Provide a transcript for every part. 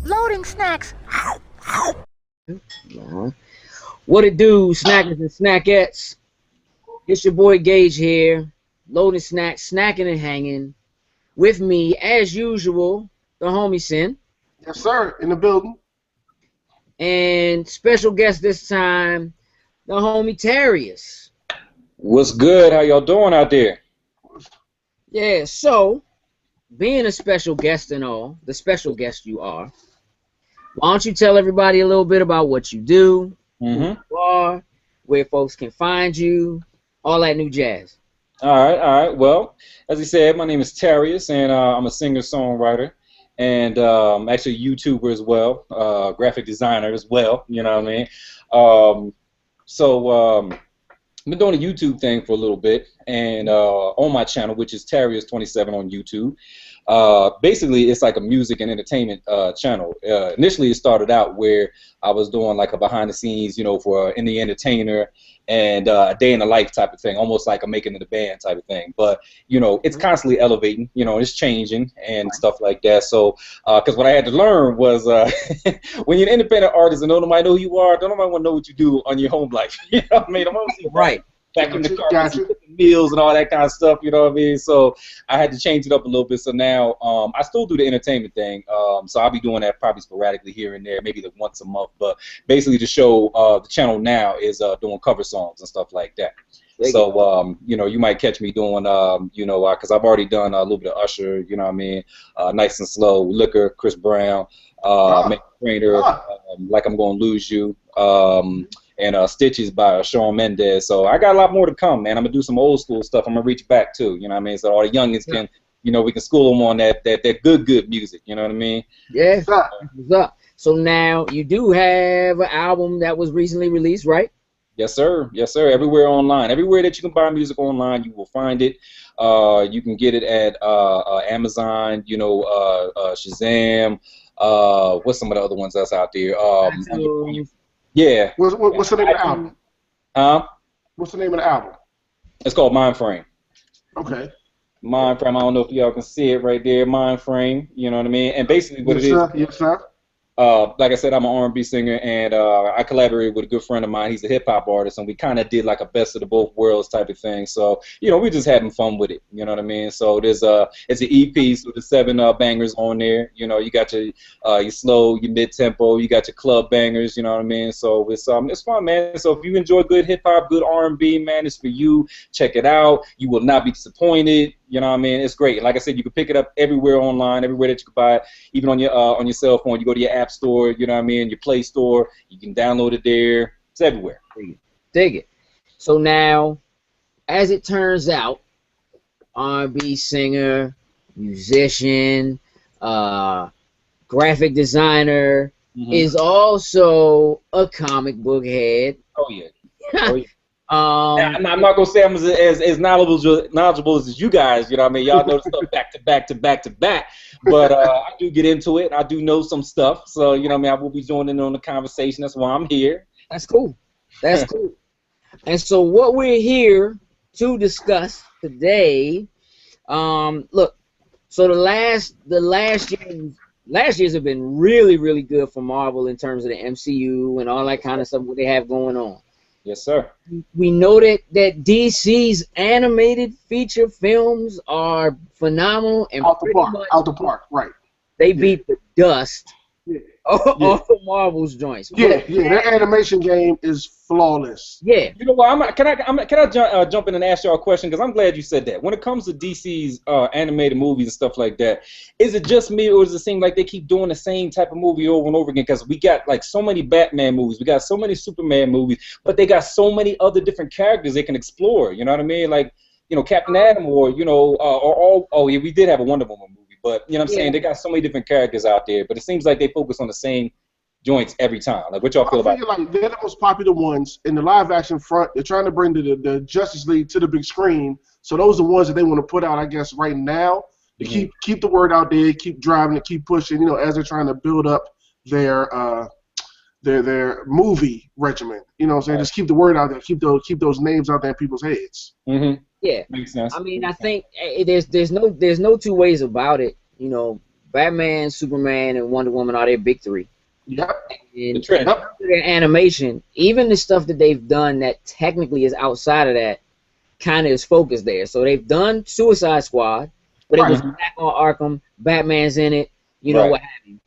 Loading snacks. What it do, snackers and snackettes? It's your boy Gage here, loading snacks, snacking and hanging. With me, as usual, the homie Sin. Yes, sir, in the building. And special guest this time, the homie Tarius. What's good? How y'all doing out there? Yeah, so, being a special guest and all, the special guest you are, why don't you tell everybody a little bit about what you do, who you are, where folks can find you, all that new jazz. All right. Well, as I said, my name is Tarius, and I'm a singer-songwriter, and actually a YouTuber as well, graphic designer as well. You know what I mean? I've been doing a YouTube thing for a little bit, and on my channel, which is Tarius27 on YouTube. Basically, it's like a music and entertainment channel. Initially, it started out where I was doing like a behind the scenes, for Indie Entertainer and a day in the life type of thing, almost like a making of the band type of thing. But, it's constantly elevating, it's changing and stuff like that. So, because what I had to learn was when you're an independent artist and nobody know who you are, don't nobody want to know what you do on your home life. You know what I mean? I'm obviously right. Back in the car, cooking meals and all that kind of stuff, you know what I mean? So I had to change it up a little bit. So now I still do the entertainment thing. So I'll be doing that probably sporadically here and there, maybe like once a month. But basically the show, the channel now is doing cover songs and stuff like that. So, you might catch me doing, because I've already done a little bit of Usher, you know what I mean? Nice and Slow, Liquor, Chris Brown, Make Trainer, Like I'm Gonna Lose You. And Stitches by Shawn Mendes. So I got a lot more to come, man. I'm gonna do some old school stuff. I'm gonna reach back too, you know what I mean? So all the youngins can, we can school them on that good music, you know what I mean? Yeah. What's up? So now you do have an album that was recently released, right? Yes, sir. Yes, sir. Everywhere online, everywhere that you can buy music online, you will find it. You can get it at Amazon, Shazam. What's some of the other ones that's out there? Yeah. What's the name of the album? What's the name of the album? It's called Mind Frame. Okay. Mind Frame. I don't know if y'all can see it right there. Mind Frame. You know what I mean? And basically what it is. Yes, sir. Like I said, I'm an R&B singer, and I collaborated with a good friend of mine. He's a hip-hop artist, and we kind of did like a best of the both worlds type of thing. So, we're just having fun with it. You know what I mean? So it's an EP, so there's 7 bangers on there. You got your slow, your mid-tempo, you got your club bangers. You know what I mean? So it's fun, man. So if you enjoy good hip-hop, good R&B, man, it's for you. Check it out. You will not be disappointed. You know what I mean? It's great. Like I said, you can pick it up everywhere online, everywhere that you can buy it, even on your cell phone. You go to your app store, you know what I mean, your Play Store. You can download it there. It's everywhere. Dig it. So now, as it turns out, R&B singer, musician, graphic designer, is also a comic book head. Oh, yeah. Oh, yeah. I'm not gonna say I'm as knowledgeable as you guys. You know what I mean? Y'all know the stuff back to back. But I do get into it. I do know some stuff. So you know what I mean? I will be joining on the conversation. That's why I'm here. That's cool. That's cool. And so what we're here to discuss today, look. So the last years have been really, really good for Marvel in terms of the MCU and all that kind of stuff what they have going on. Yes, sir. We know that DC's animated feature films are phenomenal and out the park, right? They beat the dust off of Marvel's joints. Yeah, their animation game is flawless. Yeah. You know what? Can I jump in and ask y'all a question? Because I'm glad you said that. When it comes to DC's animated movies and stuff like that, is it just me or does it seem like they keep doing the same type of movie over and over again? Because we got like so many Batman movies, we got so many Superman movies, but they got so many other different characters they can explore. You know what I mean? Like, Captain Atom or we did have a Wonder Woman movie. But, you know what I'm saying? They got so many different characters out there, but it seems like they focus on the same joints every time. Like, what y'all feel about it? Like they're the most popular ones in the live-action front. They're trying to bring the Justice League to the big screen. So those are the ones that they want to put out, I guess, right now to keep the word out there, keep driving it, keep pushing, as they're trying to build up their their movie regimen. You know what I'm saying? Just keep the word out there. Keep those names out there in people's heads. Mm-hmm. Yeah, Makes sense. I mean, I think there's no two ways about it. You know, Batman, Superman, and Wonder Woman are their big three. Yep. And The trend. their animation, even the stuff that they've done that technically is outside of that, kind of is focused there. So they've done Suicide Squad, but it was back on Arkham. Batman's in it. You know what have you.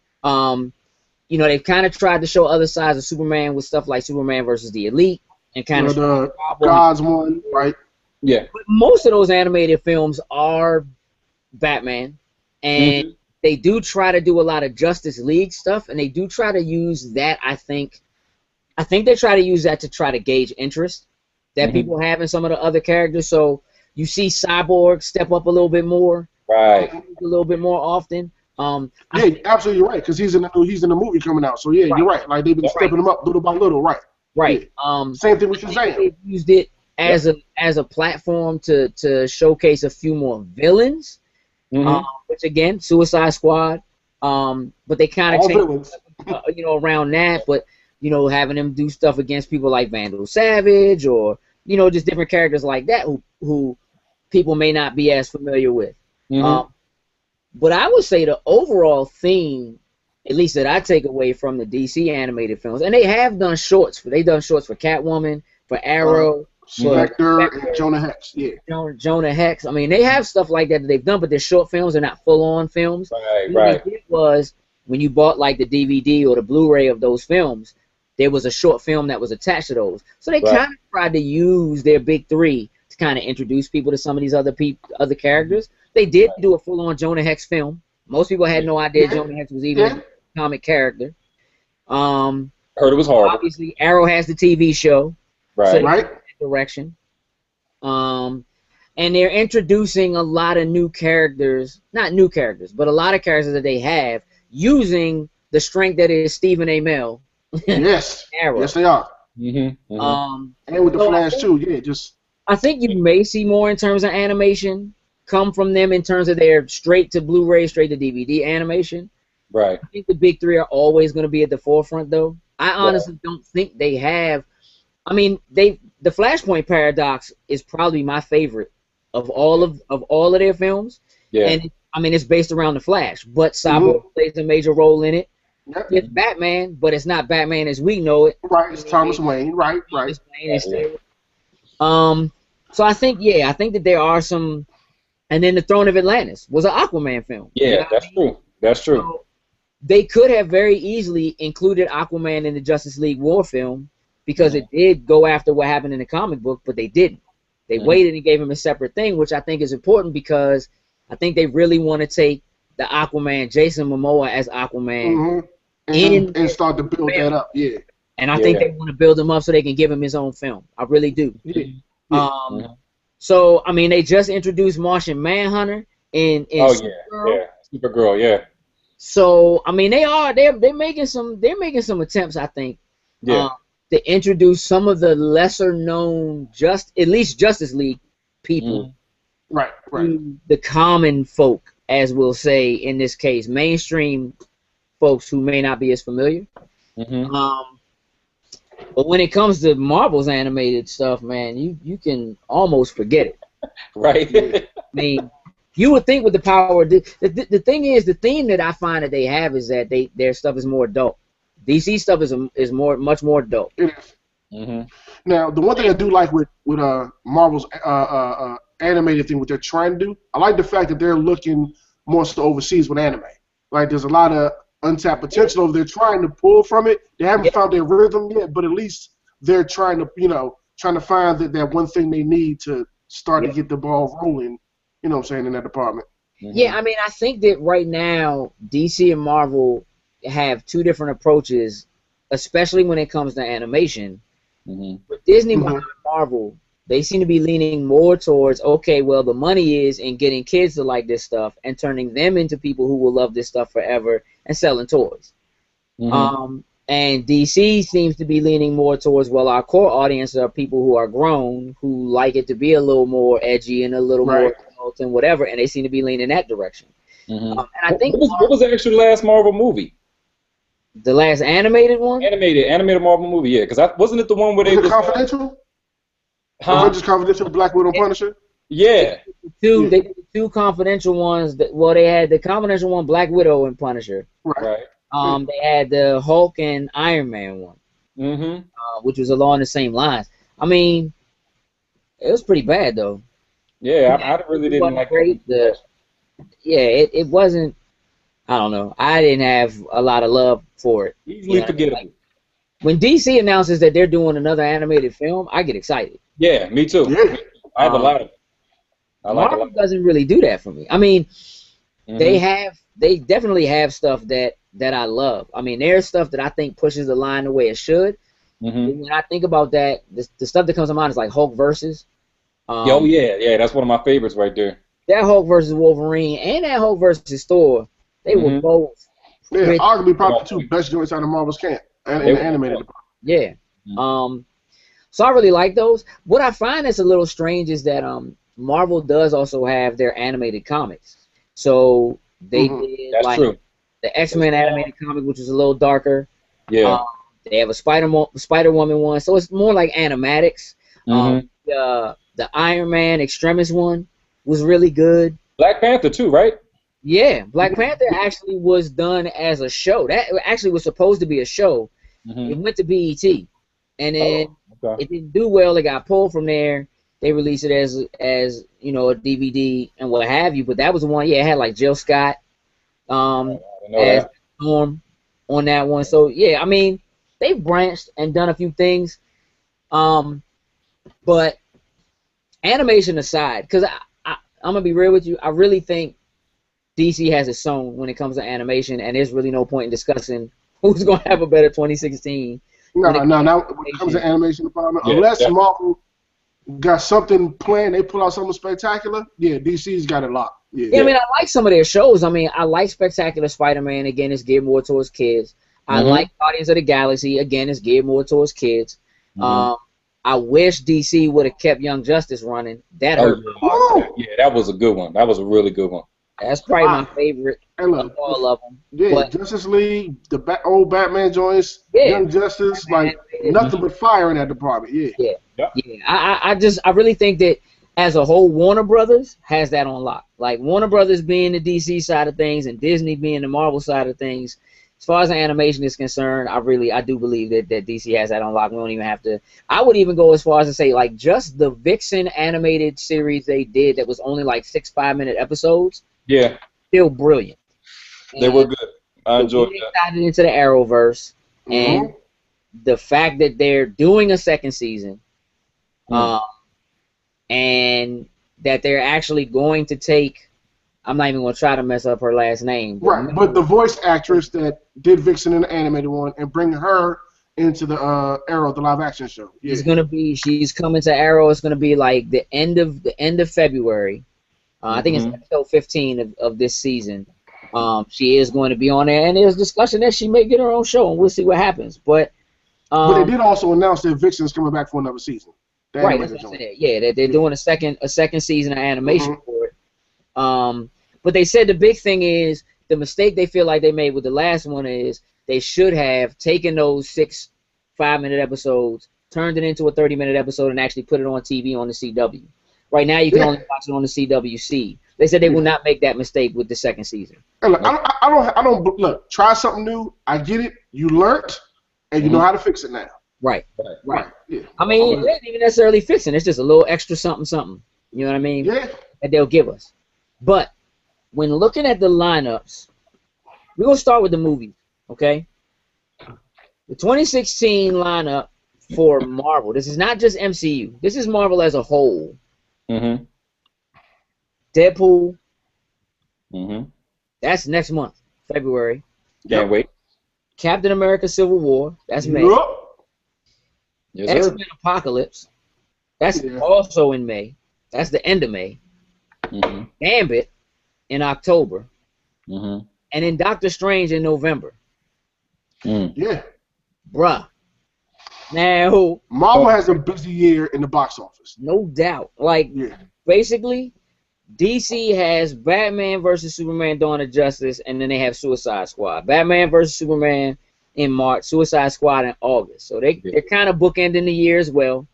You know, they've kind of tried to show other sides of Superman with stuff like Superman versus the Elite and kind of the God's one, right? Yeah. But most of those animated films are Batman, and they do try to do a lot of Justice League stuff, and they do try to use that. I think they try to use that to try to gauge interest that people have in some of the other characters. So you see Cyborg step up a little bit more, right? A little bit more often. Yeah, absolutely right, because he's in the movie coming out. So yeah, you're right. Like they've been stepping him up little by little, right? Right. Yeah. Same thing with Shazam. They used it as a platform to showcase a few more villains, which again, Suicide Squad. But they kind of changed, around that. But having them do stuff against people like Vandal Savage, or just different characters like that who people may not be as familiar with. But I would say the overall theme, at least that I take away from the DC animated films, and they have done shorts. They've done shorts for Catwoman, for Arrow, Spectre, and Jonah Hex. Yeah. Jonah Hex. I mean, they have stuff like that they've done, but they're short films. They're not full-on films. Right. What they did was, when you bought like the DVD or the Blu-ray of those films, there was a short film that was attached to those. So they kind of tried to use their big three to kind of introduce people to some of these other other characters. They did do a full-on Jonah Hex film. Most people had no idea Jonah Hex was even a comic character. Heard it was horrible. Obviously, Arrow has the TV show. Right. So that direction. And they're introducing a lot of new characters. Not new characters, but a lot of characters that they have using the strength that is Stephen Amell. Yes. Arrow. Yes, they are. And with the Flash too. Yeah, I think you may see more in terms of animation come from them in terms of their straight to Blu-ray, straight to DVD animation. Right. I think the big three are always going to be at the forefront, though. I honestly don't think they have. I mean, the Flashpoint Paradox is probably my favorite of all of their films. Yeah. And I mean, it's based around the Flash, but Cyborg plays a major role in it. Yep. It's Batman, but it's not Batman as we know it. Right. It's Thomas Wayne. Right. Thomas Wayne instead. So I think that there are some. And then the Throne of Atlantis was an Aquaman film. Yeah, true. That's true. So they could have very easily included Aquaman in the Justice League War film because it did go after what happened in the comic book, but they didn't. They waited and gave him a separate thing, which I think is important because I think they really want to take the Aquaman, Jason Momoa as Aquaman, and start to build that up. Yeah. And I think they want to build him up so they can give him his own film. I really do. So I mean, they just introduced Martian Manhunter in Supergirl. Supergirl, yeah. So I mean, they're making some attempts, I think, to introduce some of the lesser known at least Justice League people, to the common folk, as we'll say in this case, mainstream folks who may not be as familiar. But when it comes to Marvel's animated stuff, man, you can almost forget it. Right. I mean, you would think with the power. The thing is, the theme that I find that they have is that their stuff is more adult. DC stuff is much more adult. It is. Now, the one thing I do like with Marvel's animated thing, what they're trying to do, I like the fact that they're looking more so overseas with anime. Like, there's a lot of untapped potential over there trying to pull from it. They haven't found their rhythm yet, but at least they're trying to find that one thing they need to start to get the ball rolling, you know what I'm saying, in that department. Yeah, I mean, I think that right now DC and Marvel have two different approaches, especially when it comes to animation. With Disney behind Marvel, they seem to be leaning more towards, okay, well, the money is in getting kids to like this stuff and turning them into people who will love this stuff forever and selling toys. And DC seems to be leaning more towards, well, our core audience are people who are grown, who like it to be a little more edgy and a little more adult and whatever, and they seem to be leaning that direction. And I think what was the actual last Marvel movie? The last animated one? Animated Marvel movie, yeah. Because wasn't it the one where they Was it was Confidential? Huh? Avengers Confidential, Black Widow, Punisher. Yeah. They did two confidential ones. They had the confidential one, Black Widow and Punisher. Right. They had the Hulk and Iron Man one, which was along the same lines. I mean, it was pretty bad though. Yeah, I really didn't like great. It wasn't. I don't know. I didn't have a lot of love for it. Easily forgettable. Like, when DC announces that they're doing another animated film, I get excited. Yeah, me too. Yeah. I have a lot of. Marvel doesn't really do that for me. I mean, they definitely have stuff that I love. I mean, there's stuff that I think pushes the line the way it should. When I think about that, the stuff that comes to mind is like Hulk versus. Yeah, that's one of my favorites right there. That Hulk versus Wolverine and that Hulk versus Thor, they were both. Yeah, arguably probably the two best joints out of Marvel's camp and in the animated department. Yeah. So I really like those. What I find that's a little strange is that Marvel does also have their animated comics. So they did that's true. The X-Men animated comic, which is a little darker. Yeah. They have a Spider-Woman one, so it's more like animatics. The Iron Man Extremis one was really good. Black Panther too, right? Yeah, Black Panther actually was done as a show. That actually was supposed to be a show. It went to BET, and then it didn't do well. It got pulled from there. They released it as a DVD and what have you. But that was the one. Yeah, it had like Jill Scott as Storm on that one. So yeah, I mean, they've branched and done a few things. But animation aside, because I'm gonna be real with you, I really think DC has its own when it comes to animation, and there's really no point in discussing who's gonna have a better 2016. No. When it comes to animation department, unless Marvel got something planned, they pull out something spectacular. Yeah, DC's got it locked. Yeah, I mean, I like some of their shows. I mean, I like Spectacular Spider-Man. Again, it's geared more towards kids. I like Guardians of the Galaxy. Again, it's geared more towards kids. I wish DC would have kept Young Justice running. That hurt. Yeah, that was a good one. That was a really good one. That's probably my favorite of all of them. Yeah, Justice League, the old Batman joints, Young Justice, like nothing but fire in that department. I really think that as a whole, Warner Brothers has that on lock. Like Warner Brothers being the DC side of things and Disney being the Marvel side of things. As far as the animation is concerned, I do believe that DC has that on lock. We don't even have to. I would even go as far as to say like just the Vixen animated series they did that was only like 6 5-minute episodes. Yeah. Still brilliant. They were good. I enjoyed that. Excited into the Arrowverse, and the fact that they're doing a second season, and that they're actually going to take. I'm not even going to try to mess up her last name. But the voice actress that did Vixen in the animated one and bring her into the Arrow, the live action show. Yeah. She's coming to Arrow. It's going to be like the end of February. I think it's episode 15 of this season. She is going to be on there, and there's discussion that she may get her own show, and we'll see what happens. But they did also announce that Vixen's coming back for another season. Right, that's what I said. Yeah, they're doing a second season of animation for it. But they said the big thing is the mistake they feel like they made with the last one is they should have taken those 6 5-minute episodes, turned it into a 30-minute episode, and actually put it on TV on the CW. Right now, you can only watch it on the CWC. They said they will not make that mistake with the second season. Hey, look, I don't look. Try something new. I get it. You learned, and you know how to fix it now. Right. Yeah. I mean, it ain't even necessarily fixing. It's just a little extra something. You know what I mean? Yeah. That they'll give us. But when looking at the lineups, we're gonna start with the movies, okay? The 2016 lineup for Marvel. This is not just MCU. This is Marvel as a whole. Deadpool. That's next month, February. Can't wait. Captain America: Civil War. That's May. Yes, X-Men Apocalypse. That's also in May. That's the end of May. Gambit in October. And then Doctor Strange in November. Yeah. Bruh. Now, Marvel has a busy year in the box office. No doubt. Like, basically, DC has Batman versus Superman: Dawn of Justice, and then they have Suicide Squad. Batman versus Superman, in March, Suicide Squad in August. So they're kind of bookending the year as well.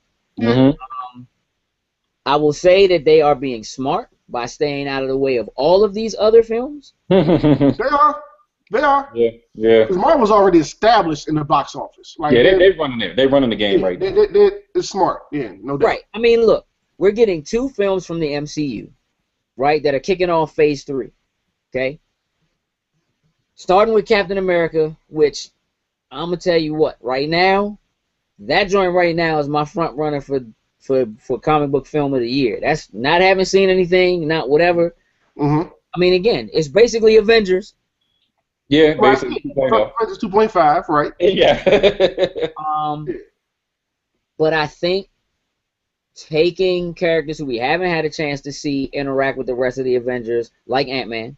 I will say that they are being smart by staying out of the way of all of these other films. They are. Yeah. Because Marvel's already established in the box office. Like, yeah, they're running there. They're running the game right now. It's smart. Yeah, no doubt. Right. I mean, look, we're getting 2 films from the MCU, right, that are kicking off Phase 3. Okay? Starting with Captain America, which I'm going to tell you what, right now, that joint right now is my front runner for comic book film of the year. That's not having seen anything, not whatever. I mean, again, it's basically Avengers. Yeah, Right. basically 2.0. Avengers 2.5, right? Yeah. But I think taking characters who we haven't had a chance to see interact with the rest of the Avengers, like Ant-Man,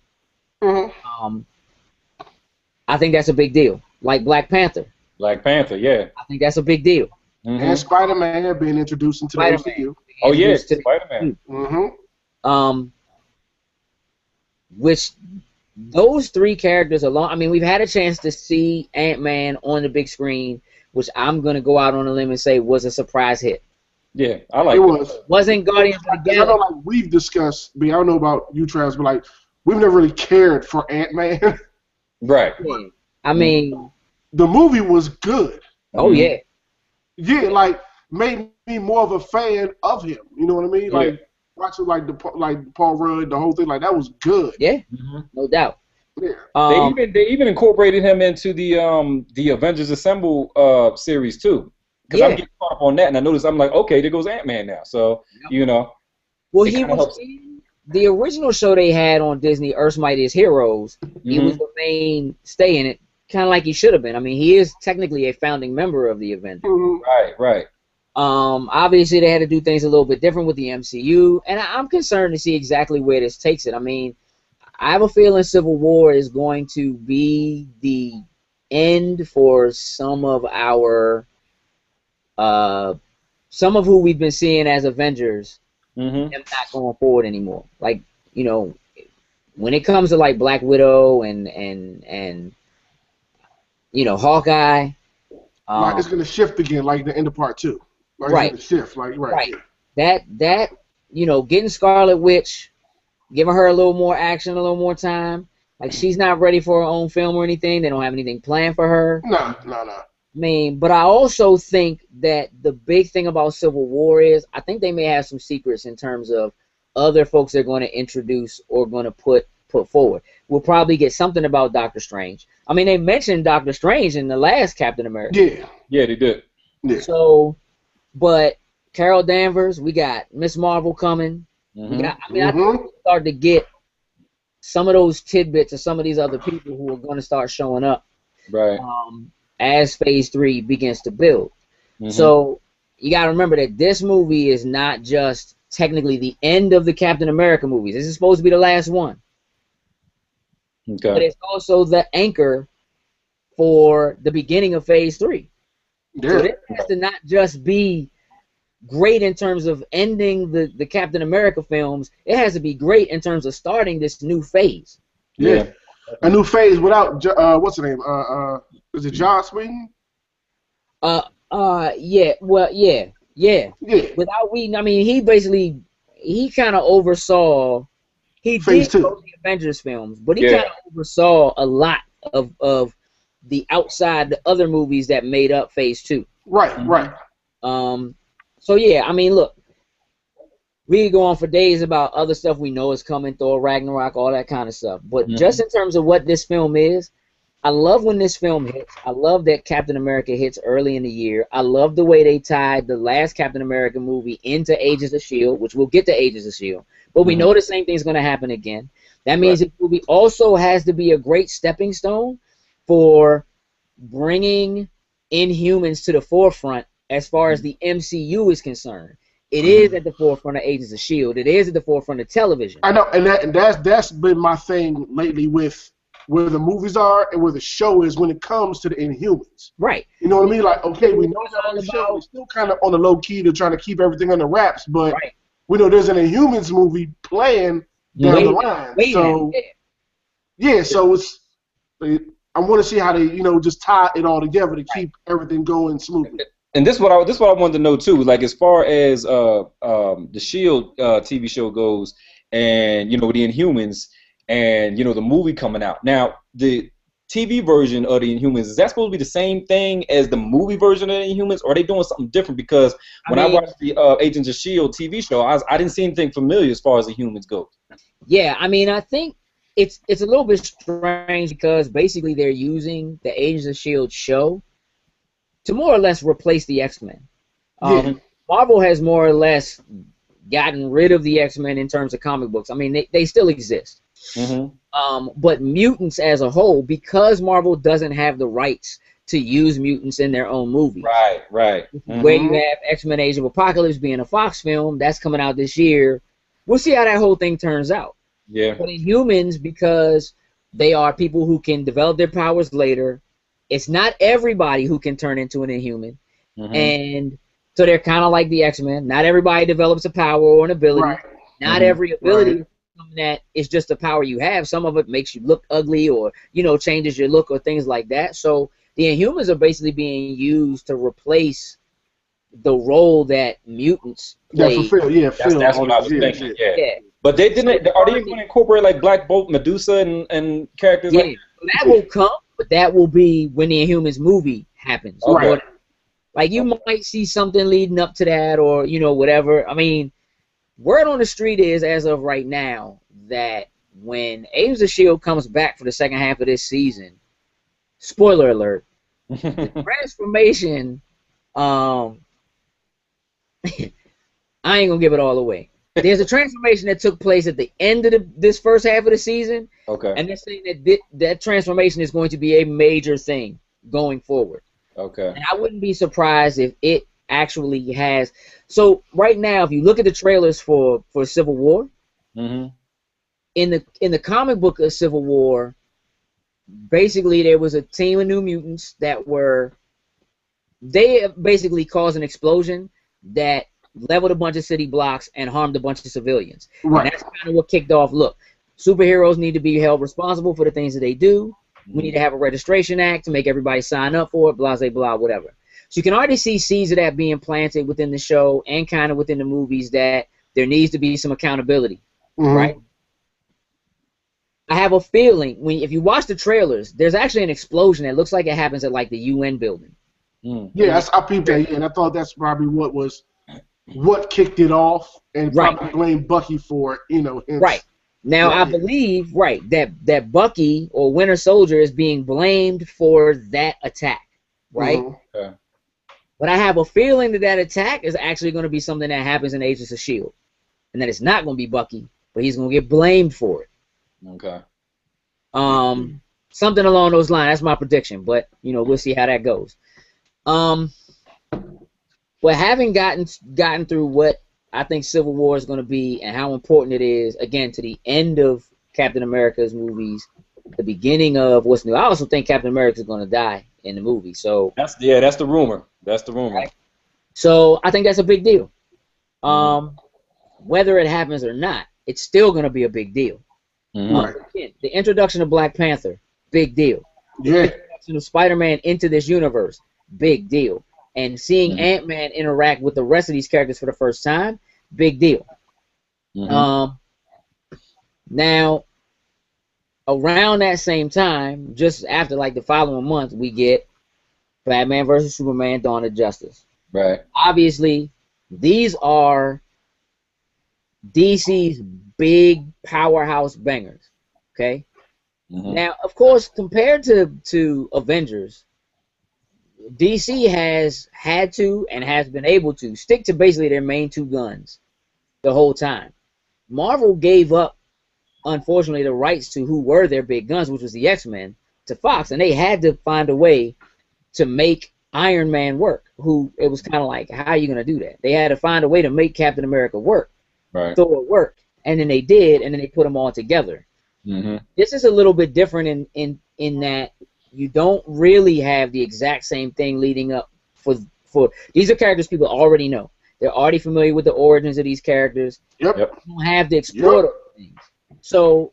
I think that's a big deal. Like Black Panther. Black Panther, yeah. I think that's a big deal. And Spider-Man being introduced into the MCU. Oh, yeah, Spider-Man. Which those 3 characters alone, I mean, we've had a chance to see Ant-Man on the big screen, which I'm going to go out on a limb and say was a surprise hit. Yeah, I like it. Wasn't Guardians of the Galaxy. I know, like, we've discussed, I don't know about you, Travis, but, like, we've never really cared for Ant-Man. Right. I mean, the movie was good. Oh, yeah. Yeah, like, made me more of a fan of him. You know what I mean? Like, watching, like Paul Rudd, the whole thing, like, that was good. Yeah, no doubt. Yeah. They even incorporated him into the Avengers Assemble series too. Because I'm getting caught up on that, and I noticed I'm like, okay, there goes Ant-Man now. So you know. Well, he was in the original show they had on Disney, Earth's Mightiest Heroes. He was the main stay in it, kind of like he should have been. I mean, he is technically a founding member of the Avengers. Right. Obviously, they had to do things a little bit different with the MCU, and I'm concerned to see exactly where this takes it. I mean, I have a feeling Civil War is going to be the end for some of our, some of who we've been seeing as Avengers, them not going forward anymore. Like, you know, when it comes to like Black Widow and you know, Hawkeye, like it's gonna shift again, like the end of part 2. Like, it's gonna shift, like That you know, getting Scarlet Witch, giving her a little more action, a little more time. Like, she's not ready for her own film or anything. They don't have anything planned for her. No. I mean, but I also think that the big thing about Civil War is I think they may have some secrets in terms of other folks they're going to introduce or going to put forward. We'll probably get something about Doctor Strange. I mean, they mentioned Doctor Strange in the last Captain America. Yeah, they did. Yeah. So, but Carol Danvers, we got Miss Marvel coming. I think we'll start to get some of those tidbits of some of these other people who are going to start showing up. Right. As Phase 3 begins to build. So you got to remember that this movie is not just technically the end of the Captain America movies. This is supposed to be the last one. Okay. But it's also the anchor for the beginning of Phase 3. Yeah. So this has to not just be great in terms of ending the Captain America films. It has to be great in terms of starting this new phase. Yeah. A new phase without what's the name? Is it Joss Whedon? Yeah. Without Whedon, I mean, he kind of oversaw. He Phase did 2. the Avengers films, but he kind of oversaw a lot of the outside, the other movies that made up Phase 2. Right. So yeah, I mean, look, we could go on for days about other stuff we know is coming, Thor, Ragnarok, all that kind of stuff. But just in terms of what this film is, I love when this film hits. I love that Captain America hits early in the year. I love the way they tied the last Captain America movie into Agents of S.H.I.E.L.D., which we'll get to Agents of S.H.I.E.L.D., but we know the same thing's going to happen again. That means this movie also has to be a great stepping stone for bringing Inhumans to the forefront as far as the MCU is concerned. It is at the forefront of Agents of S.H.I.E.L.D. It is at the forefront of television. I know, and that's been my thing lately with where the movies are and where the show is when it comes to the Inhumans. Right. You know what I mean? Like, okay, we know they're on the show. We're still kind of on the low key to trying to keep everything under wraps, but we know there's an Inhumans movie playing down the line. So, so I want to see how they, just tie it all together to keep everything going smoothly. And this is what I wanted to know too. Like as far as the Shield TV show goes, and the Inhumans, and the movie coming out now, the TV version of the Inhumans, is that supposed to be the same thing as the movie version of the Inhumans, or are they doing something different? Because when I watched the Agents of Shield TV show, I didn't see anything familiar as far as the Humans go. Yeah, I mean, I think it's a little bit strange because basically they're using the Agents of Shield show to more or less replace the X-Men. Marvel has more or less gotten rid of the X-Men in terms of comic books. I mean, they still exist. But mutants as a whole, because Marvel doesn't have the rights to use mutants in their own movies. Right. Where you have X-Men Age of Apocalypse being a Fox film, that's coming out this year. We'll see how that whole thing turns out. Yeah. But Inhumans, because they are people who can develop their powers later, it's not everybody who can turn into an Inhuman. And so they're kind of like the X-Men. Not everybody develops a power or an ability. Not every ability that is just a power you have. Some of it makes you look ugly or, changes your look or things like that. So the Inhumans are basically being used to replace the role that mutants play. That's what I was thinking. Yeah. But they didn't. Are they going to incorporate like Black Bolt, Medusa, and characters like that? That will come, but that will be when the Inhumans movie happens. Right. Like you might see something leading up to that, or whatever. I mean, word on the street is, as of right now, that when Agents of Shield comes back for the second half of this season, spoiler alert, the transformation. I ain't gonna give it all away. There's a transformation that took place at the end of this first half of the season. Okay. And they're saying that transformation is going to be a major thing going forward. Okay. And I wouldn't be surprised if it actually has. So right now, if you look at the trailers for Civil War, in the comic book of Civil War, basically there was a team of New Mutants that they basically caused an explosion that leveled a bunch of city blocks and harmed a bunch of civilians. Right. And that's kind of what kicked off. Look, superheroes need to be held responsible for the things that they do. We need to have a registration act to make everybody sign up for it, blah, blah, blah, whatever. So you can already see seeds of that being planted within the show and kind of within the movies that there needs to be some accountability, right? I have a feeling, if you watch the trailers, there's actually an explosion that looks like it happens at like the UN building. Yeah, I peeped that, and I thought that's probably what kicked it off, and probably blame Bucky for it, Right. Now, I believe, that Bucky or Winter Soldier is being blamed for that attack, right? Okay. But I have a feeling that attack is actually going to be something that happens in Agents of S.H.I.E.L.D. And that it's not going to be Bucky, but he's going to get blamed for it. Okay. Something along those lines. That's my prediction, but, we'll see how that goes. But having gotten through what I think Civil War is going to be and how important it is, again, to the end of Captain America's movies, the beginning of what's new. I also think Captain America is going to die in the movie. So that's the rumor. That's the rumor. Right? So I think that's a big deal. Whether it happens or not, it's still going to be a big deal. Again, the introduction of Black Panther, big deal. The introduction of Spider-Man into this universe, big deal. And seeing Ant-Man interact with the rest of these characters for the first time, big deal. Now, around that same time, just after like the following month, we get Batman vs. Superman: Dawn of Justice. Right. Obviously, these are DC's big powerhouse bangers. Okay. Now, of course, compared to Avengers, DC has had to and has been able to stick to basically their main two guns the whole time. Marvel gave up, unfortunately, the rights to who were their big guns, which was the X-Men, to Fox, and they had to find a way to make Iron Man work. It was kind of like, how are you going to do that? They had to find a way to make Captain America work, Thor work, and then they did, and then they put them all together. This is a little bit different in that you don't really have the exact same thing leading up for these are characters people already know. They're already familiar with the origins of these characters. You don't have to explore those things. So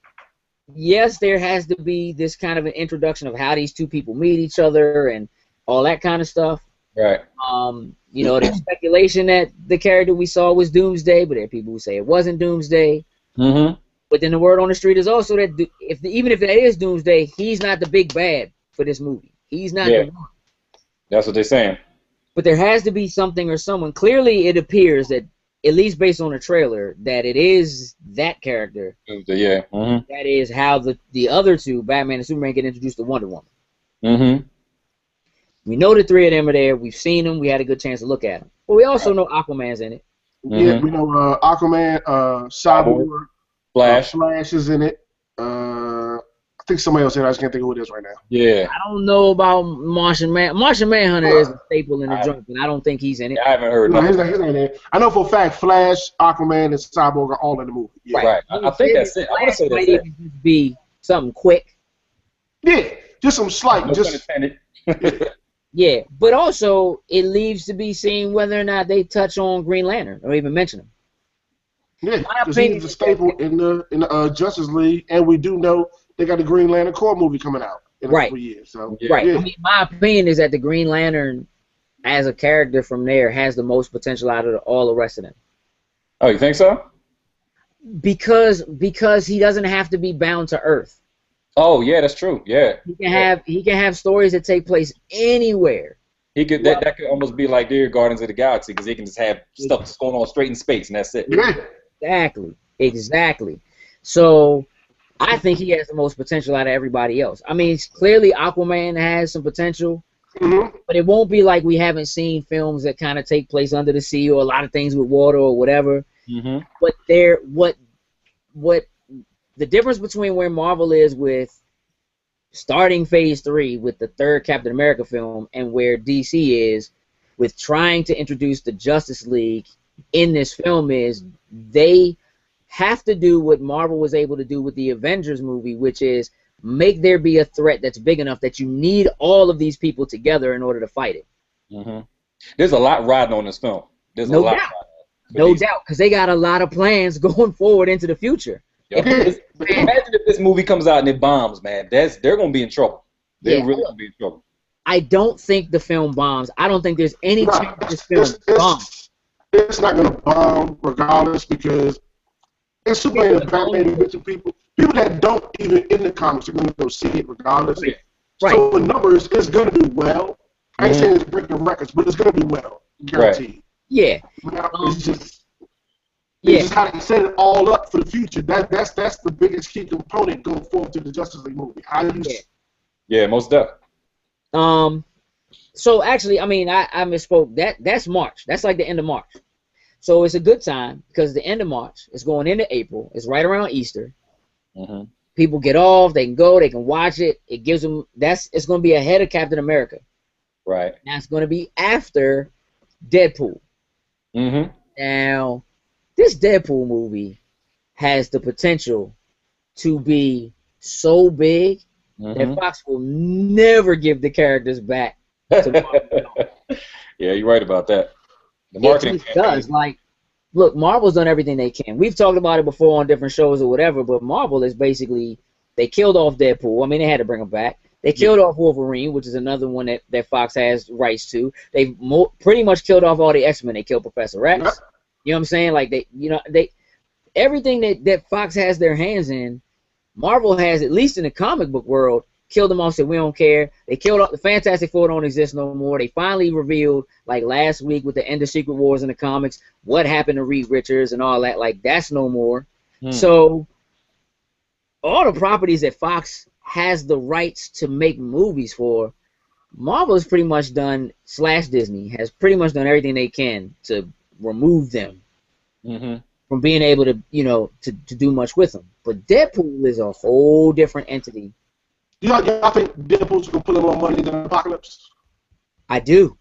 yes, there has to be this kind of an introduction of how these two people meet each other and all that kind of stuff. Right. You know, there's speculation that the character we saw was Doomsday, but there are people who say it wasn't Doomsday. Mm-hmm. But then the word on the street is also that even if that is Doomsday, he's not the big bad for this movie. He's not the one. That's what they're saying. But there has to be something or someone. Clearly, it appears that, at least based on the trailer, that it is that character. Yeah. Mm-hmm. That is how the other two, Batman and Superman, get introduced to Wonder Woman. Mm-hmm. We know the three of them are there. We've seen them. We had a good chance to look at them. But we also know Aquaman's in it. Yeah, we know Aquaman, Cyborg, Flash. Flash is in it. I think somebody else in it. I just can't think of who it is right now. Yeah. I don't know about Martian Manhunter is a staple in the joint, but I don't think he's in it. I haven't heard. No, he's not there. I know for a fact Flash, Aquaman, and Cyborg are all in the movie. Yeah. Right. I think that's it. I want to say that's it. Might just be something quick. Yeah, just some slight. No just pun intended. Yeah, but also it leaves to be seen whether or not they touch on Green Lantern or even mention him. Yeah, because he's a staple in the Justice League, and we do know they got the Green Lantern Corps movie coming out in a couple years. So right. Yeah. I mean, my opinion is that the Green Lantern, as a character from there, has the most potential out of all the rest of them. Oh, you think so? Because he doesn't have to be bound to Earth. Oh yeah, that's true. Yeah. He can have stories that take place anywhere. He could that could almost be like their Guardians of the Galaxy because they can just have stuff that's going on straight in space and that's it. Yeah. Exactly. So I think he has the most potential out of everybody else. I mean, clearly Aquaman has some potential, but it won't be like we haven't seen films that kind of take place under the sea or a lot of things with water or whatever. Mm-hmm. But what the difference between where Marvel is with starting Phase 3 with the third Captain America film and where DC is with trying to introduce the Justice League in this film is they have to do what Marvel was able to do with the Avengers movie, which is make there be a threat that's big enough that you need all of these people together in order to fight it. Mm-hmm. There's a lot riding on this film. There's no a lot. Doubt. No doubt, because they got a lot of plans going forward into the future. Imagine if this movie comes out and it bombs, man. They're gonna be in trouble. They're really gonna be in trouble. I don't think the film bombs. I don't think there's any chance this film bombs. It's not gonna bomb regardless because it's Superman and Batman and different people that don't even in the comics are gonna go see it regardless. Right. So the numbers is gonna do well. I ain't saying it's breaking records, but it's gonna be well, guaranteed. Right. Yeah. It's just how they set it all up for the future. That's the biggest key component going forward to the Justice League movie. Yeah, most definitely. So actually, I mean, I misspoke. That's March. That's like the end of March. So it's a good time because the end of March is going into April. It's right around Easter. Mm-hmm. People get off. They can go. They can watch it. It gives them. It's going to be ahead of Captain America. Right. That's going to be after Deadpool. Mm-hmm. Now, this Deadpool movie has the potential to be so big that Fox will never give the characters back to Marvel. Yeah, you're right about that. The marketing it does. Like, look, Marvel's done everything they can. We've talked about it before on different shows or whatever, but Marvel is basically, they killed off Deadpool. I mean, they had to bring him back. They killed off Wolverine, which is another one that Fox has rights to. They've pretty much killed off all the X-Men. They killed Professor X. Yep. You know what I'm saying? Like, everything that Fox has their hands in, Marvel has, at least in the comic book world, killed them off, said we don't care. They killed off the Fantastic Four, don't exist no more. They finally revealed, like last week with the end of Secret Wars in the comics, what happened to Reed Richards and all that. Like, that's no more. So all the properties that Fox has the rights to make movies for, Marvel has pretty much done, / Disney, has pretty much done everything they can to remove them from being able to, to do much with them. But Deadpool is a whole different entity. Y'all think Deadpool's going to put a little money than Apocalypse? I do.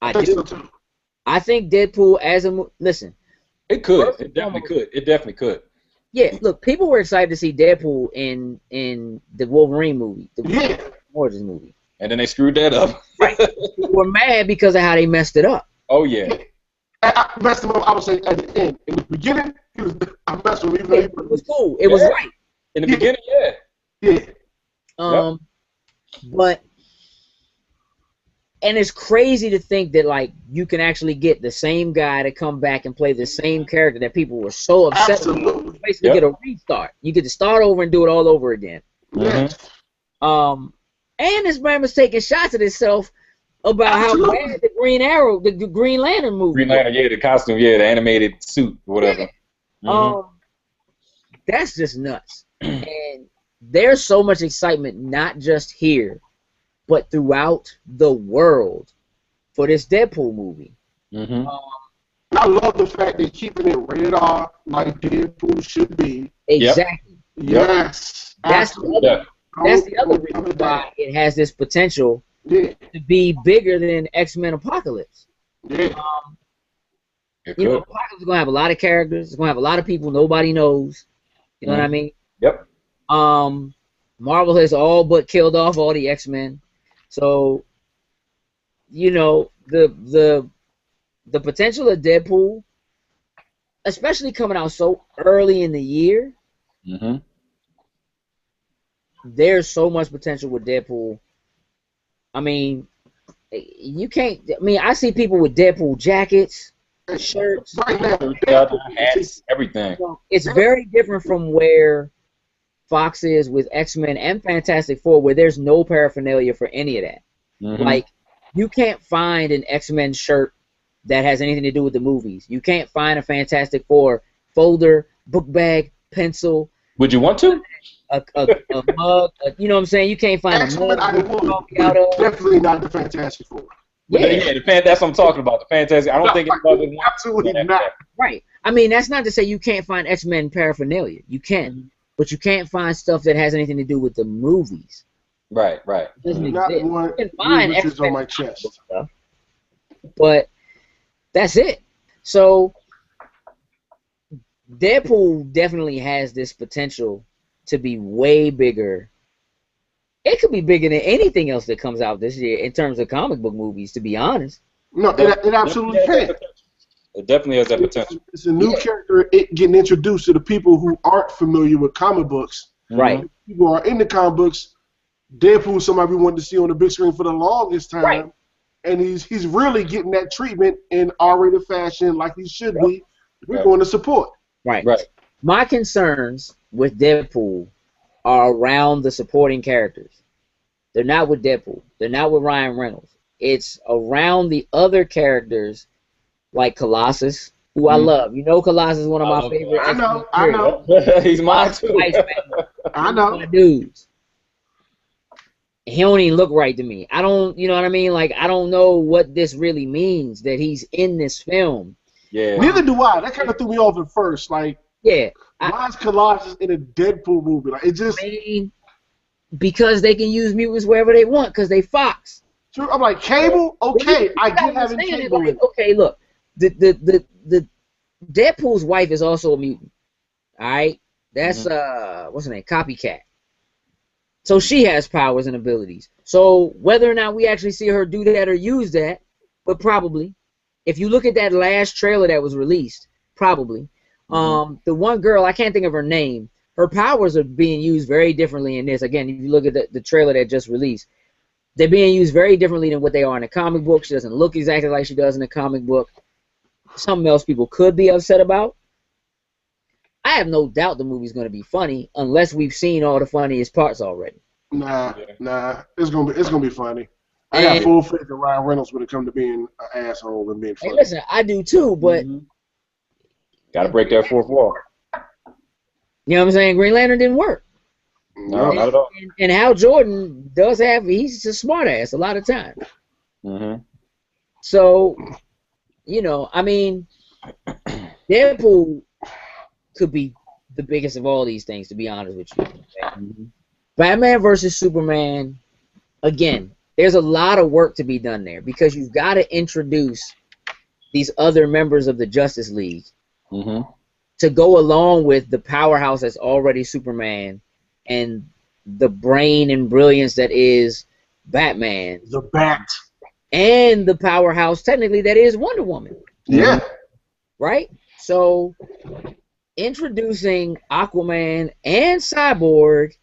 I do. So too. I think Deadpool as a listen. It could. It definitely could. Yeah, look, people were excited to see Deadpool in the Wolverine movie, the Origins movie. And then they screwed that up. Right. People were mad because of how they messed it up. Oh, yeah. I messed him up, I would say, at the end. In the beginning, I messed with him. It was cool. It was right. In the beginning, yeah. Yeah. But and it's crazy to think that like you can actually get the same guy to come back and play the same character that people were so upset about. Absolutely. Basically, get a restart. You get to start over and do it all over again. Yes. And this man was taking shots at himself about Absolutely. how bad the Green Arrow, the Green Lantern movie. Green Lantern, yeah, the costume, yeah, the animated suit, whatever. Yeah. That's just nuts. And there's so much excitement, not just here, but throughout the world for this Deadpool movie. I love the fact they're keeping it rated R like Deadpool should be. Exactly. Yes. That's the other reason why it has this potential to be bigger than X-Men Apocalypse. Yeah. You know, Apocalypse is going to have a lot of characters. It's going to have a lot of people nobody knows. You know what I mean? Yep. Marvel has all but killed off all the X-Men. So, you know, the potential of Deadpool, especially coming out so early in the year, there's so much potential with Deadpool. I mean, you can't. I mean, I see people with Deadpool jackets, shirts, hats, everything. You know, it's very different from where Fox is with X-Men and Fantastic Four, where there's no paraphernalia for any of that. Like, you can't find an X-Men shirt that has anything to do with the movies. You can't find a Fantastic Four folder, book bag, pencil. Would you want to? A mug, you know what I'm saying? You can't find X-Men, a mug. Definitely not the Fantastic Four. Yeah, that's what I'm talking about. The Fantastic. I don't think anybody wants. Absolutely not. Right. I mean, that's not to say you can't find X-Men paraphernalia. You can, but you can't find stuff that has anything to do with the movies. Right. It doesn't Not exist. one You can find which is X-Men on my chest. stuff, but that's it. So Deadpool definitely has this potential to be way bigger. It could be bigger than anything else that comes out this year in terms of comic book movies, to be honest. No, it absolutely can. It definitely has that potential. It's a new character getting introduced to the people who aren't familiar with comic books. Right. People who are in the comic books. Deadpool is somebody we wanted to see on the big screen for the longest time. Right. And he's really getting that treatment in R-rated fashion like he should be. We're going to support. Right. My concerns with Deadpool are around the supporting characters. They're not with Deadpool. They're not with Ryan Reynolds. It's around the other characters like Colossus, who I love. You know, Colossus is one of my favorite. I know. He's mine too. I know. My dudes. He don't even look right to me. I don't, you know what I mean? Like, I don't know what this really means that he's in this film. Yeah. Neither do I. That kind of threw me off at first. Like, why is Colossus in a Deadpool movie? Like, it just. I mean, because they can use mutants wherever they want, because they Fox. True. I'm like, Cable? Okay, I get having Cable. Like, okay, look, the Deadpool's wife is also a mutant. All right, that's what's her name? Copycat. So she has powers and abilities. So whether or not we actually see her do that or use that, but probably, if you look at that last trailer that was released, probably, the one girl, I can't think of her name, her powers are being used very differently in this. Again, if you look at the trailer that just released, they're being used very differently than what they are in the comic book. She doesn't look exactly like she does in the comic book. Something else people could be upset about. I have no doubt the movie's going to be funny unless we've seen all the funniest parts already. Nah, it's gonna be funny. I got full faith in Ryan Reynolds when it comes to being an asshole and being funny. Hey, listen, I do too, but gotta break that fourth wall. You know what I'm saying? Green Lantern didn't work. No, not at all. And Hal Jordan he's a smart ass a lot of times. So, you know, I mean, Deadpool could be the biggest of all these things, to be honest with you. Batman versus Superman, again, there's a lot of work to be done there because you've got to introduce these other members of the Justice League to go along with the powerhouse that's already Superman and the brain and brilliance that is Batman. The Bat. And the powerhouse, technically, that is Wonder Woman. Yeah. Right? So, introducing Aquaman and Cyborg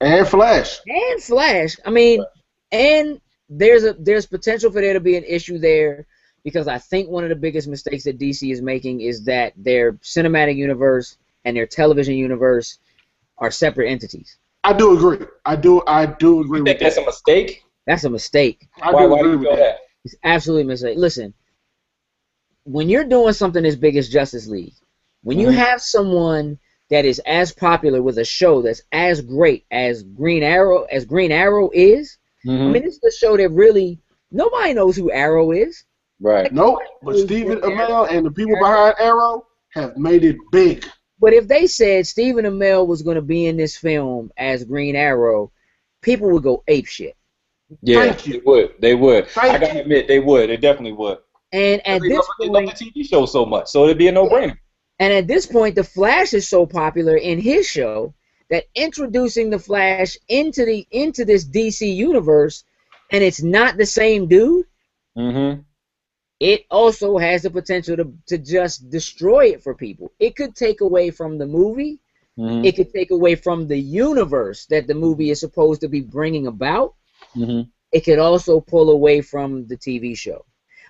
And Flash. and Flash. I mean, and there's potential for there to be an issue there because I think one of the biggest mistakes that DC is making is that their cinematic universe and their television universe are separate entities. I do agree. I do agree You with think that. that's a mistake? That's a mistake. Why Why do agree you with feel that. that? It's absolutely a mistake. Listen, when you're doing something as big as Justice League, when you have someone that is as popular with a show that's as great as Green Arrow is, I mean, this is a show that really nobody knows who Arrow is. Right. Nope. But Stephen Amell and the people behind Arrow have made it big. But if they said Stephen Amell was going to be in this film as Green Arrow, people would go ape shit. Yeah, Thank you. they would. They would. Thank I gotta you. admit, they would. They definitely would. And at They this love point, the TV show so much, so it'd be a no-brainer. and at this point, the Flash is so popular in his show that introducing the Flash into this DC universe, and it's not the same dude. Mm-hmm. It also has the potential to just destroy it for people. It could take away from the movie. Mm-hmm. It could take away from the universe that the movie is supposed to be bringing about. Mm-hmm. It could also pull away from the TV show.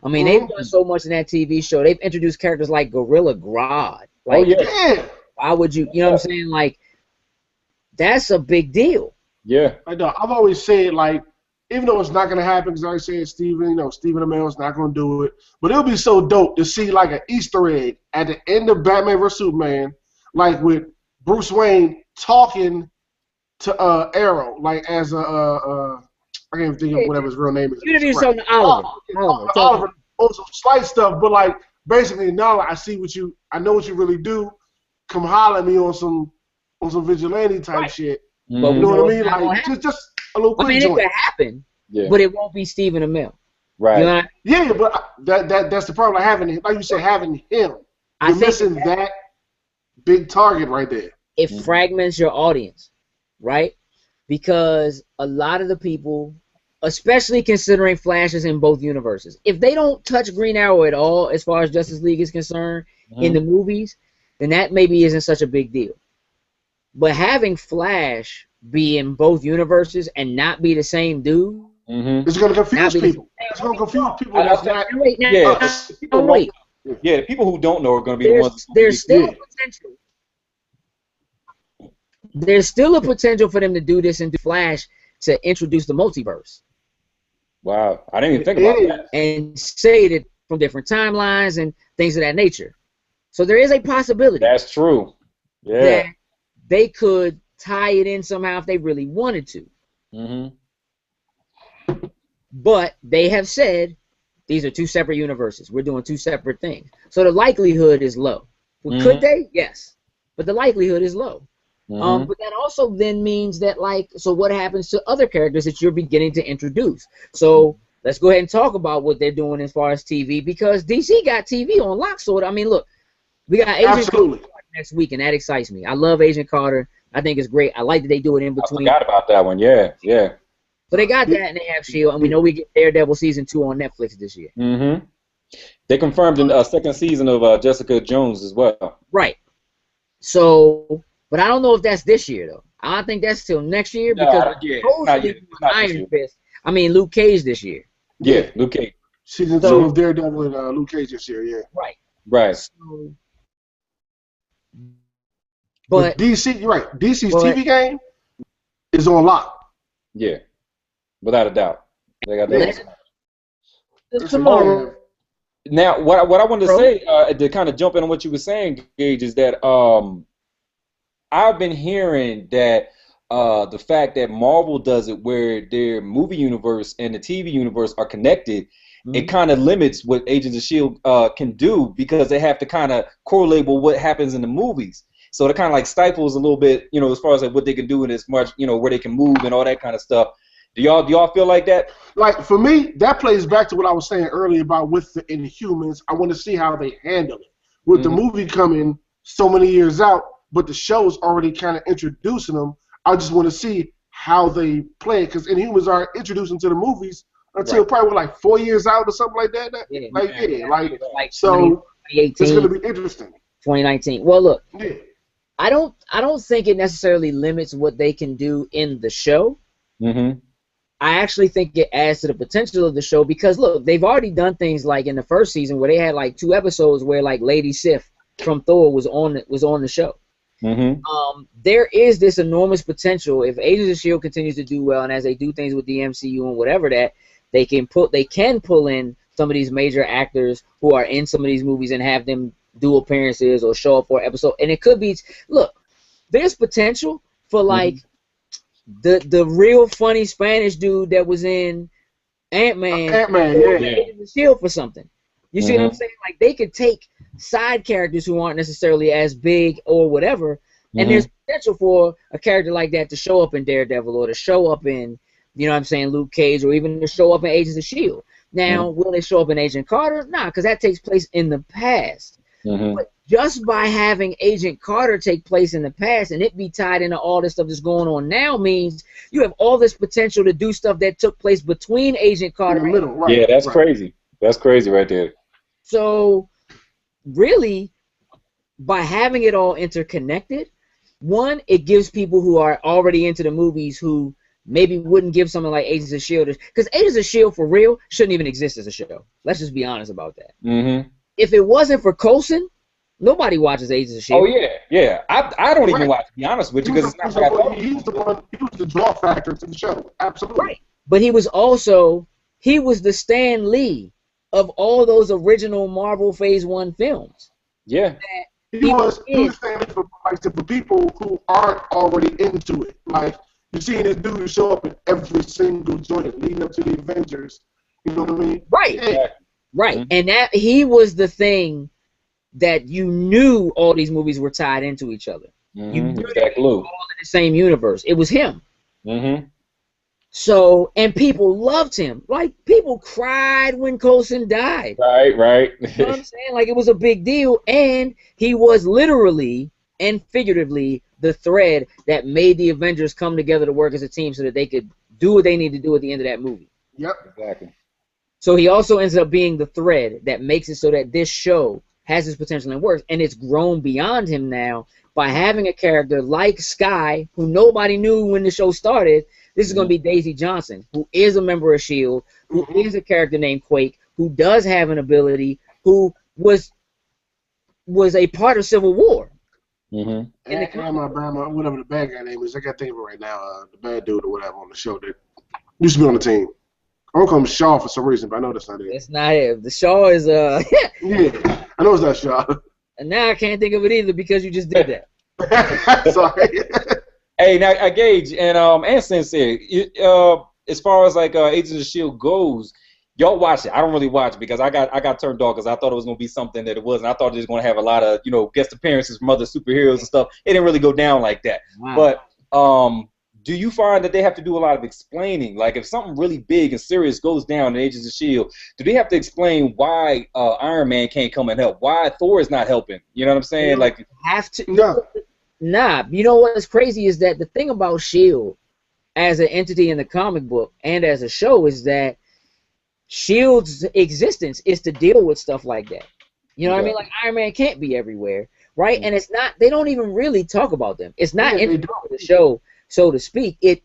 I mean, they've done so much in that TV show. They've introduced characters like Gorilla Grodd. Like, Yeah. why would you know what I'm saying? Like, that's a big deal. Yeah. I know. I've always said, like, even though it's not going to happen, because I always said Stephen Amell's not going to do it, but it'll be so dope to see, like, an Easter egg at the end of Batman vs. Superman, like, with Bruce Wayne talking to Arrow, like, as a I can't even think of whatever his real name is. You interviewed something to Oliver. Oliver, on some slight stuff, but, like, basically, now I know what you really do. Come holler at me on some vigilante type shit. But You know what I mean? it's not Like, gonna just a little quick I mean, joint. it could happen, Yeah. but it won't be Stephen Amell. Right. You know what Yeah, but that's the problem. Having, like you said, having him. I You're think missing that big target right there. it fragments your audience, right? Because a lot of the people, especially considering Flash is in both universes, if they don't touch Green Arrow at all as far as Justice League is concerned in the movies, then that maybe isn't such a big deal. But having Flash be in both universes and not be the same dude, It's going to confuse Now, people. It's going to confuse people. That's not. wait. Yeah, the people who don't know are going to be the ones. There's still a potential. There's still a potential for them to do this and do Flash to introduce the multiverse Wow, I didn't even think about that. and say that from different timelines and things of that nature. So there is a possibility That's true. Yeah. that they could tie it in somehow if they really wanted to. Mm-hmm. But they have said these are two separate universes. We're doing two separate things. So the likelihood is low. Well, could they? Yes. But the likelihood is low. But that also then means that, like, so what happens to other characters that you're beginning to introduce? So let's go ahead and talk about what they're doing as far as TV, because DC got TV on lock. So, I mean, look, we got Agent Carter next week, and that excites me. I love Agent Carter. I think it's great. I like that they do it in between. I forgot about that one. Yeah, yeah. So they got that, and they have S.H.I.E.L.D., and we know we get Daredevil Season 2 on Netflix this year. Mm-hmm. They confirmed the second season of Jessica Jones as well. Right. So, but I don't know if that's this year, though. I don't think that's till next year, because Iron Fist. I mean, Luke Cage this year. Yeah, Luke Cage. Season 2 of Daredevil and Luke Cage this year, yeah. Right. Right. So, But DC, you're right. DC's TV game is on lock. Yeah, without a doubt. They got that. Tomorrow. Now, what I wanted to say to kind of jump in on what you were saying, Gage, is that I've been hearing that the fact that Marvel does it where their movie universe and the TV universe are connected, it kind of limits what Agents of S.H.I.E.L.D. can do, because they have to kind of correlate with what happens in the movies. So it kind of like stifles a little bit, you know, as far as like what they can do and as much, you know, where they can move and all that kind of stuff. Do y'all feel like that? Like, for me, that plays back to what I was saying earlier about with the Inhumans. I want to see how they handle it. With the movie coming so many years out, but the show's already kind of introducing them, I just want to see how they play it, because Inhumans are introduced into the movies until probably like 4 years out or something like that. So it's going to be interesting. 2019. Well, look, Yeah. I don't think it necessarily limits what they can do in the show. Mm-hmm. I actually think it adds to the potential of the show because look, they've already done things like in the first season where they had like 2 episodes where like Lady Sif from Thor was on the show. Mm-hmm. There is this enormous potential if Agents of Shield continues to do well, and as they do things with the MCU and whatever, that they can pull in some of these major actors who are in some of these movies and have them do appearances or show up for an episode. And it could be, look, there's potential for like the real funny Spanish dude that was in Ant-Man, Yeah. Agents of Shield for something. You see what I'm saying? Like they could take side characters who aren't necessarily as big or whatever, and there's potential for a character like that to show up in Daredevil or to show up in, you know what I'm saying, Luke Cage, or even to show up in Agents of Shield. Now, will they show up in Agent Carter? Nah, because that takes place in the past. But just by having Agent Carter take place in the past and it be tied into all this stuff that's going on now means you have all this potential to do stuff that took place between Agent Carter in the middle, right? Yeah, that's crazy. That's crazy right there. So, really, by having it all interconnected, one, it gives people who are already into the movies who maybe wouldn't give something like Agents of S.H.I.E.L.D. because Agents of S.H.I.E.L.D. for real shouldn't even exist as a show. Let's just be honest about that. If it wasn't for Coulson, nobody watches Agents of S.H.I.E.L.D. Oh yeah. I don't even watch, to be honest with you, because it's not what I thought. He was the draw factor to the show. Absolutely. Right. But he was the Stan Lee of all those original Marvel Phase 1 films. Yeah. He was Stan Lee for people who aren't already into it. Like, you're seeing this dude show up in every single joint leading up to the Avengers. You know what I mean? Right. Yeah. Right. And that he was the thing that you knew all these movies were tied into each other. You knew they were all in the same universe. It was him. So, and people loved him. Like, people cried when Coulson died. Right. You know what I'm saying? Like, it was a big deal. And he was literally and figuratively the thread that made the Avengers come together to work as a team so that they could do what they need to do at the end of that movie. Yep. Exactly. So he also ends up being the thread that makes it so that this show has its potential and works, and it's grown beyond him now by having a character like Skye, who nobody knew when the show started. This is going to be Daisy Johnson, who is a member of S.H.I.E.L.D., who is a character named Quake, who does have an ability, who was a part of Civil War. And whatever the bad guy name is, I can't think of it right now. The bad dude or whatever on the show that used to be on the team. I don't call him Shaw for some reason, but I know that's not it. It's not it. The Shaw is Yeah, I know it's not Shaw. And now I can't think of it either because you just did that. Sorry. Hey, now Gage and Sensei, as far as like Agents of S.H.I.E.L.D. goes, y'all watch it. I don't really watch it because I got turned off because I thought it was gonna be something that it wasn't. I thought it was gonna have a lot of guest appearances from other superheroes and stuff. It didn't really go down like that. Wow. But do you find that they have to do a lot of explaining? Like if something really big and serious goes down in Agents of S.H.I.E.L.D., do they have to explain why Iron Man can't come and help? Why Thor is not helping? You know what I'm saying? Like have to. No. Nah. You know what's crazy is that the thing about S.H.I.E.L.D. as an entity in the comic book and as a show is that S.H.I.E.L.D.'s existence is to deal with stuff like that. You know what I mean? Like Iron Man can't be everywhere, right? And it's not. They don't even really talk about them. It's not in the show, so to speak. The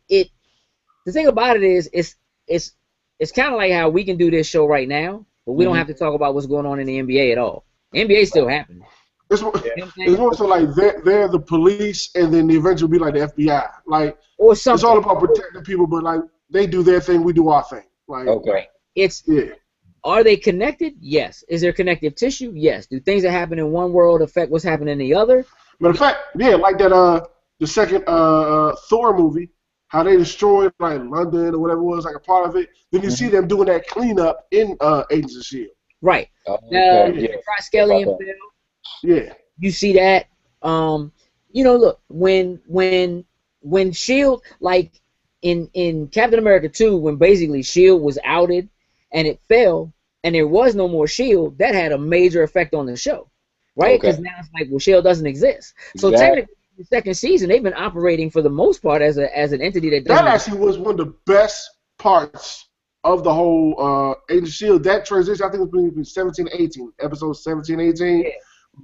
thing about it is it's kind of like how we can do this show right now, but we don't have to talk about what's going on in the NBA at all. The NBA still happening. It's more so like they're the police, and then the Avengers will be like the FBI. Like, or something. It's all about protecting people, but like they do their thing, we do our thing. Like, okay. Are they connected? Yes. Is there connective tissue? Yes. Do things that happen in one world affect what's happening in the other? Matter of fact, like that the second Thor movie, how they destroyed like London or whatever it was, like a part of it. Then you see them doing that cleanup in Agents of S.H.I.E.L.D. Right. Triskelion fell. Yeah. You see that. Look, when S.H.I.E.L.D., like in Captain America 2, when basically S.H.I.E.L.D. was outed and it fell and there was no more S.H.I.E.L.D., that had a major effect on the show, right? Because now it's like, well, S.H.I.E.L.D. doesn't exist. So technically, the second season, they've been operating for the most part as an entity that doesn't. That actually was one of the best parts of the whole Agents of S.H.I.E.L.D. That transition, I think it was between 17 and 18, episodes 17 and 18,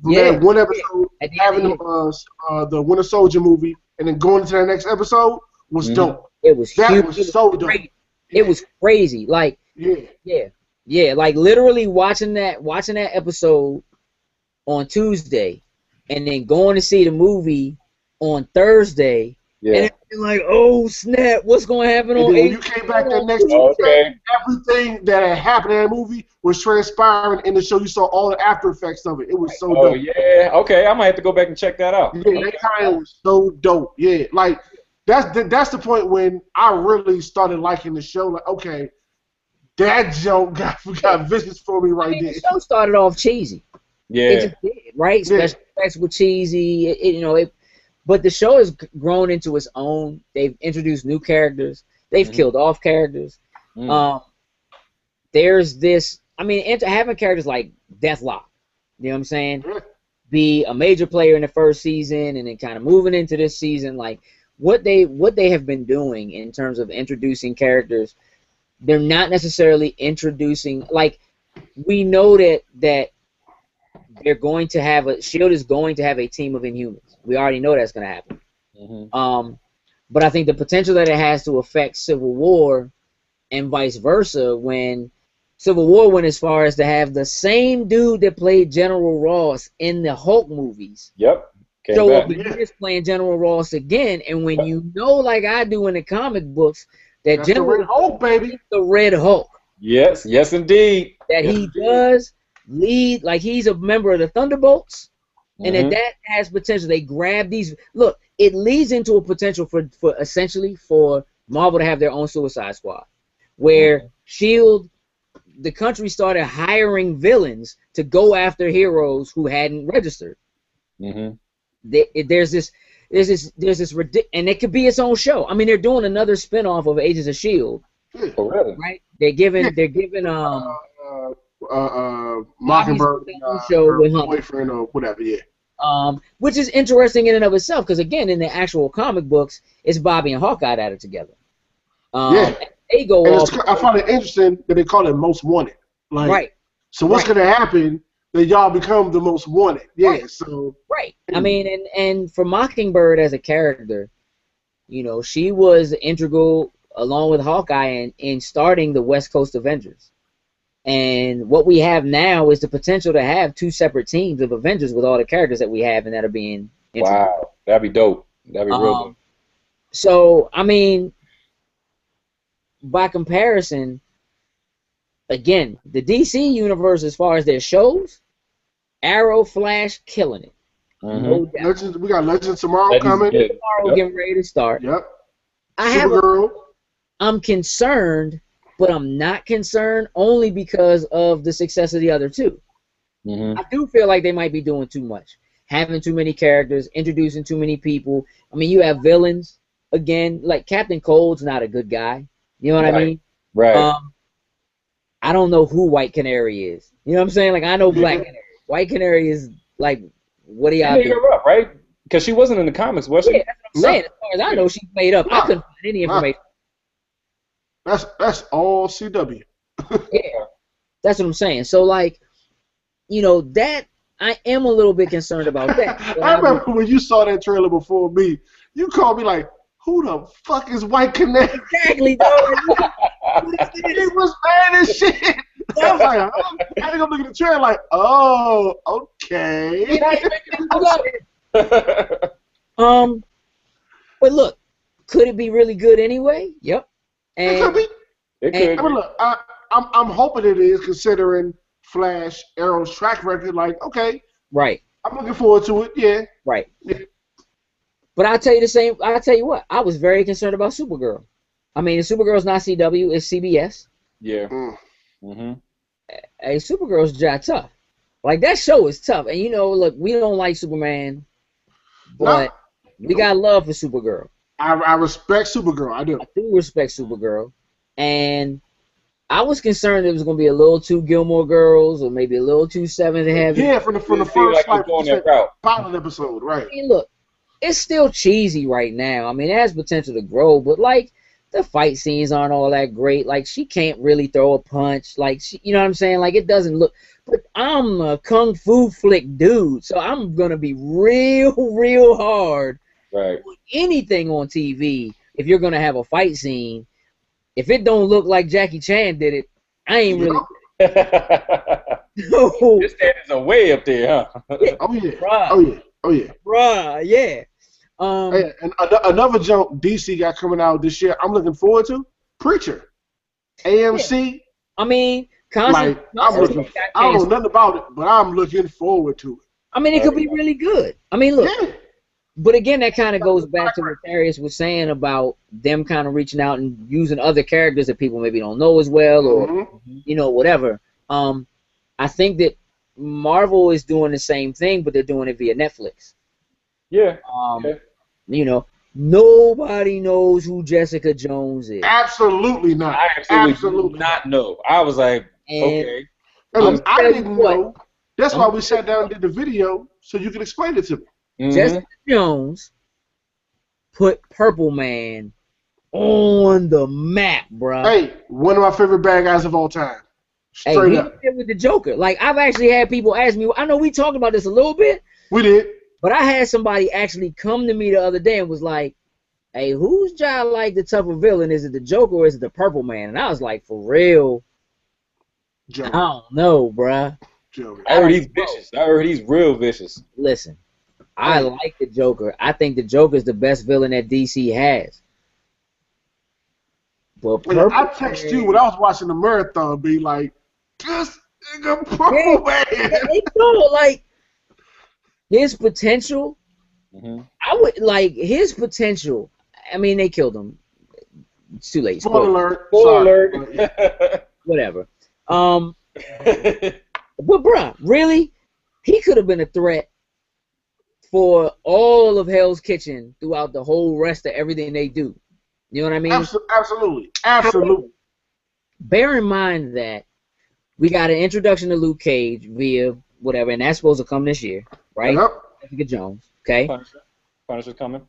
From Yeah, that one episode, At the end having of the Winter Soldier movie, and then going into that next episode was dope. it was That huge. was so dope. Crazy. It was crazy. Like, Yeah. yeah. Like literally watching that episode on Tuesday, and then going to see the movie on Thursday. Yeah. And it's like, oh snap, what's going to happen And on then when 8? you came back that next Okay. everything that had happened in that movie was transpiring in the show. You saw all the after effects of it. It was so Oh dope. yeah. Okay, I might have to go back and check that out. Yeah, that time was so dope. Yeah, like that's the point when I really started liking the show. Like, okay, that joke got vicious for me right there. The show started off cheesy. Yeah. It just did, right? Special effects were cheesy. But the show has grown into its own. They've introduced new characters. They've killed off characters. There's this. I mean, having characters like Deathlock. You know what I'm saying? Be a major player in the first season, and then kind of moving into this season, like what they have been doing in terms of introducing characters. They're not necessarily introducing, like, we know that they're going to have Shield is going to have a team of Inhumans. We already know that's going to happen. But I think the potential that it has to affect Civil War and vice versa, when Civil War went as far as to have the same dude that played General Ross in the Hulk movies show up and he's playing General Ross again. And when you know, like I do in the comic books, that That's General the Red Hulk, baby. The Red Hulk. Yes, indeed. That he does lead, like he's a member of the Thunderbolts, and that has potential. They grab these. Look, it leads into a potential for essentially for Marvel to have their own Suicide Squad, where Shield, the country started hiring villains to go after heroes who hadn't registered. There's this and it could be its own show. I mean, they're doing another spinoff of Agents of Shield. Oh, really? Right? They're giving Mockingbird show her with Hunter. boyfriend or whatever. Yeah. Which is interesting in and of itself, because again, in the actual comic books, it's Bobby and Hawkeye that are together. They go and off. I find it interesting that they call it Most Wanted. Like, right. So what's going to happen that y'all become the most wanted? Yeah. Right. So. Right. I mean, and for Mockingbird as a character, you know, she was integral along with Hawkeye in starting the West Coast Avengers. And what we have now is the potential to have two separate teams of Avengers with all the characters that we have and that are being introduced. Wow, that'd be dope. That'd be real dope. So, I mean, by comparison, again, the DC universe, as far as their shows, Arrow, Flash, killing it. No doubt. Legends, we got Legends tomorrow coming. Tomorrow getting ready to start. Yep. Supergirl. I'm concerned, but I'm not concerned only because of the success of the other two. I do feel like they might be doing too much, having too many characters, introducing too many people. I mean, you have villains again, like Captain Cold's not a good guy. You know what I mean? Right. I don't know who White Canary is. You know what I'm saying? Like, I know Black Canary. White Canary is like, what do y'all do? Made her up, right? Because she wasn't in the comics, was she? Yeah, that's what I'm saying. As far as I know, she's made up. I couldn't find any information. That's all CW. Yeah, that's what I'm saying. So, like, you know, that I am a little bit concerned about that. I remember when you saw that trailer before me, you called me like, who the fuck is White Canary? Exactly, dog. He was mad as shit. I was like, oh. I think I'm looking at the trailer like, oh, okay. But look, could it be really good anyway? Yep. And, it could be. It could. I mean, look, I'm hoping it is, considering Flash, Arrow's track record. Like, okay, right. I'm looking forward to it. Yeah. Right. Yeah. But I'll tell you the same. I'll tell you what. I was very concerned about Supergirl. I mean, Supergirl's not CW; it's CBS. Yeah. Hey, Supergirl's just tough. Like, that show is tough. And you know, look, we don't like Superman, but we got love for Supergirl. I respect Supergirl. I do. I do respect Supergirl, and I was concerned it was going to be a little too Gilmore Girls or maybe a little too Seventh Heaven. Yeah, from the first pilot episode, right? I mean, look, it's still cheesy right now. I mean, it has potential to grow, but like the fight scenes aren't all that great. Like, she can't really throw a punch. Like, you know what I'm saying? Like, it doesn't look. But I'm a kung fu flick dude, so I'm gonna be real hard. Right. Anything on TV, if you're gonna have a fight scene, if it don't look like Jackie Chan did it, I ain't really. No. Your standards are way up there, huh? Yeah. Oh yeah. Bruh. Oh yeah. Bruh, yeah. Hey, and another jump DC got coming out this year. I'm looking forward to Preacher. AMC. Yeah. I mean, I don't know nothing about it, but I'm looking forward to it. I mean, it could be really good. I mean, look. Yeah. But again, that kind of goes back to what Tarius was saying about them kind of reaching out and using other characters that people maybe don't know as well, or you know, whatever. I think that Marvel is doing the same thing, but they're doing it via Netflix. Yeah. You know, nobody knows who Jessica Jones is. Absolutely not. I absolutely did not know. I was like, okay. And I didn't know. That's why we sat down and did the video so you could explain it to me. Jessica Jones put Purple Man on the map, bro. Hey, one of my favorite bad guys of all time. Straight up. With the Joker. Like, I've actually had people ask me, I know we talked about this a little bit. We did. But I had somebody actually come to me the other day and was like, hey, who's job like the tougher villain? Is it the Joker or is it the Purple Man? And I was like, for real? Joker. I don't know, bruh. Joker. I heard he's vicious. I heard he's real vicious. Listen, I like the Joker. I think the Joker is the best villain that DC has. But I text you when I was watching the marathon, be like, this nigga Purple Man. You know, like, his potential, I would like his potential. I mean, they killed him. It's too late. Spoiler alert. Whatever. But bruh, really, he could have been a threat for all of Hell's Kitchen throughout the whole rest of everything they do. You know what I mean? Absolutely. However, bear in mind that we got an introduction to Luke Cage via whatever, and that's supposed to come this year, right? Yep. Jessica Jones, okay? Punisher's coming.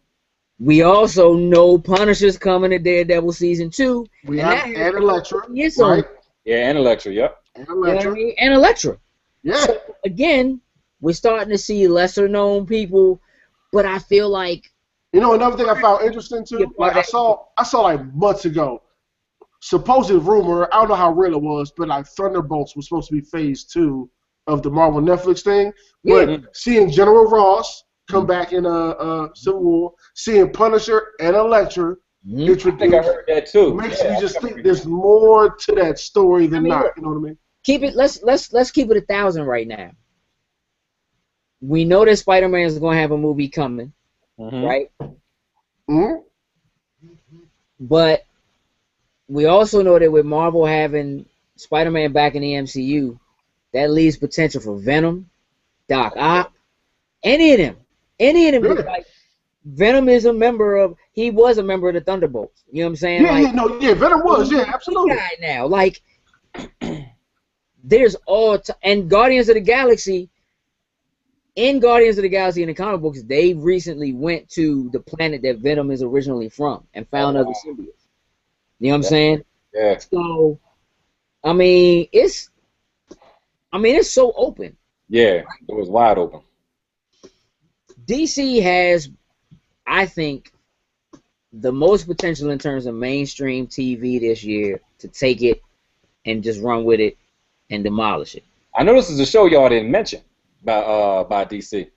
We also know Punisher's coming to Daredevil season 2. We have and Elektra, right? Yeah, and Elektra, yep. And Elektra. You know what I mean? And Elektra. Yeah. So, again, we're starting to see lesser known people, but I feel like, you know, another thing I found interesting too, like I saw like months ago, supposed rumor, I don't know how real it was, but like Thunderbolts was supposed to be phase 2 of the Marvel Netflix thing. But seeing General Ross come back in Civil War, seeing Punisher and Elektra introduced, I think I heard that too. Makes me just think there's more to that story than not. You know what I mean? Keep it. Let's keep it 1,000 right now. We know that Spider-Man is going to have a movie coming, right? But we also know that with Marvel having Spider-Man back in the MCU, that leaves potential for Venom, Doc Ock, any of them. Yeah. Like, Venom is a member of. He was a member of the Thunderbolts. You know what I'm saying? Yeah, Venom was. Yeah, absolutely. Guy now, like, there's and Guardians of the Galaxy. In Guardians of the Galaxy in the comic books, they recently went to the planet that Venom is originally from and found other symbiotes. You know what I'm saying? Yeah. So, I mean, it's so open. Yeah, it was wide open. DC has, I think, the most potential in terms of mainstream TV this year to take it and just run with it and demolish it. I know this is a show y'all didn't mention by DC.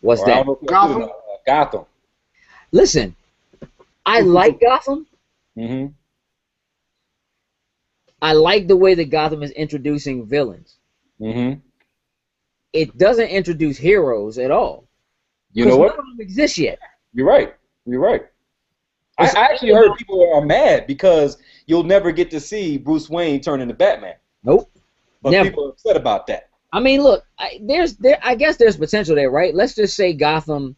What's that? Gotham. Gotham. Listen, I like Gotham. I like the way that Gotham is introducing villains. It doesn't introduce heroes at all. You know what? None of them exist yet. You're right. I actually heard people are mad because you'll never get to see Bruce Wayne turn into Batman. Nope. But Never. people are upset about that. I mean, look, I guess there's potential there, right? Let's just say Gotham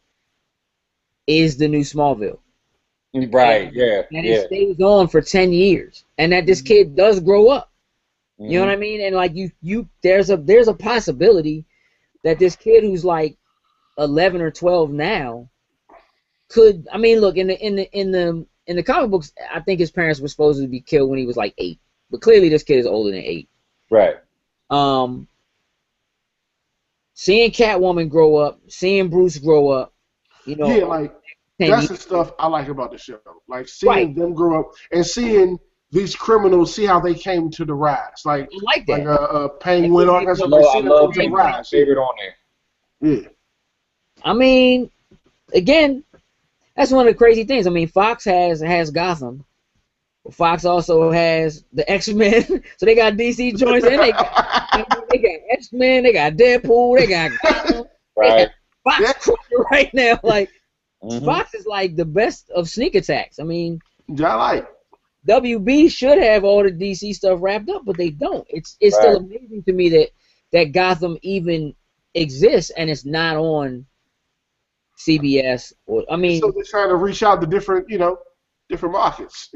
is the new Smallville. Right, yeah. And it stays on for 10 years. And that this kid does grow up. You know what I mean? And like there's a possibility that this kid who's like 11 or 12 now could, I mean, look, in the in the comic books, I think his parents were supposed to be killed when he was like 8, but clearly this kid is older than 8. Right. Seeing Catwoman grow up, seeing Bruce grow up, you know. Yeah, like that's the stuff I like about the show. Like seeing them grow up and seeing these criminals see how they came to the rise. Like I like that. Like Penguin. I love my favorite on there. Yeah. I mean, again, that's one of the crazy things. I mean, Fox has Gotham. Fox also has the X-Men. So they got DC joints and they got X-Men, they got Deadpool, they got Gotham. Right. They got Fox right now. Like, Fox is like the best of sneak attacks. I mean, I like. WB should have all the DC stuff wrapped up, but they don't. It's still amazing to me that Gotham even exists and it's not on CBS or I mean. So they're trying to reach out to different markets,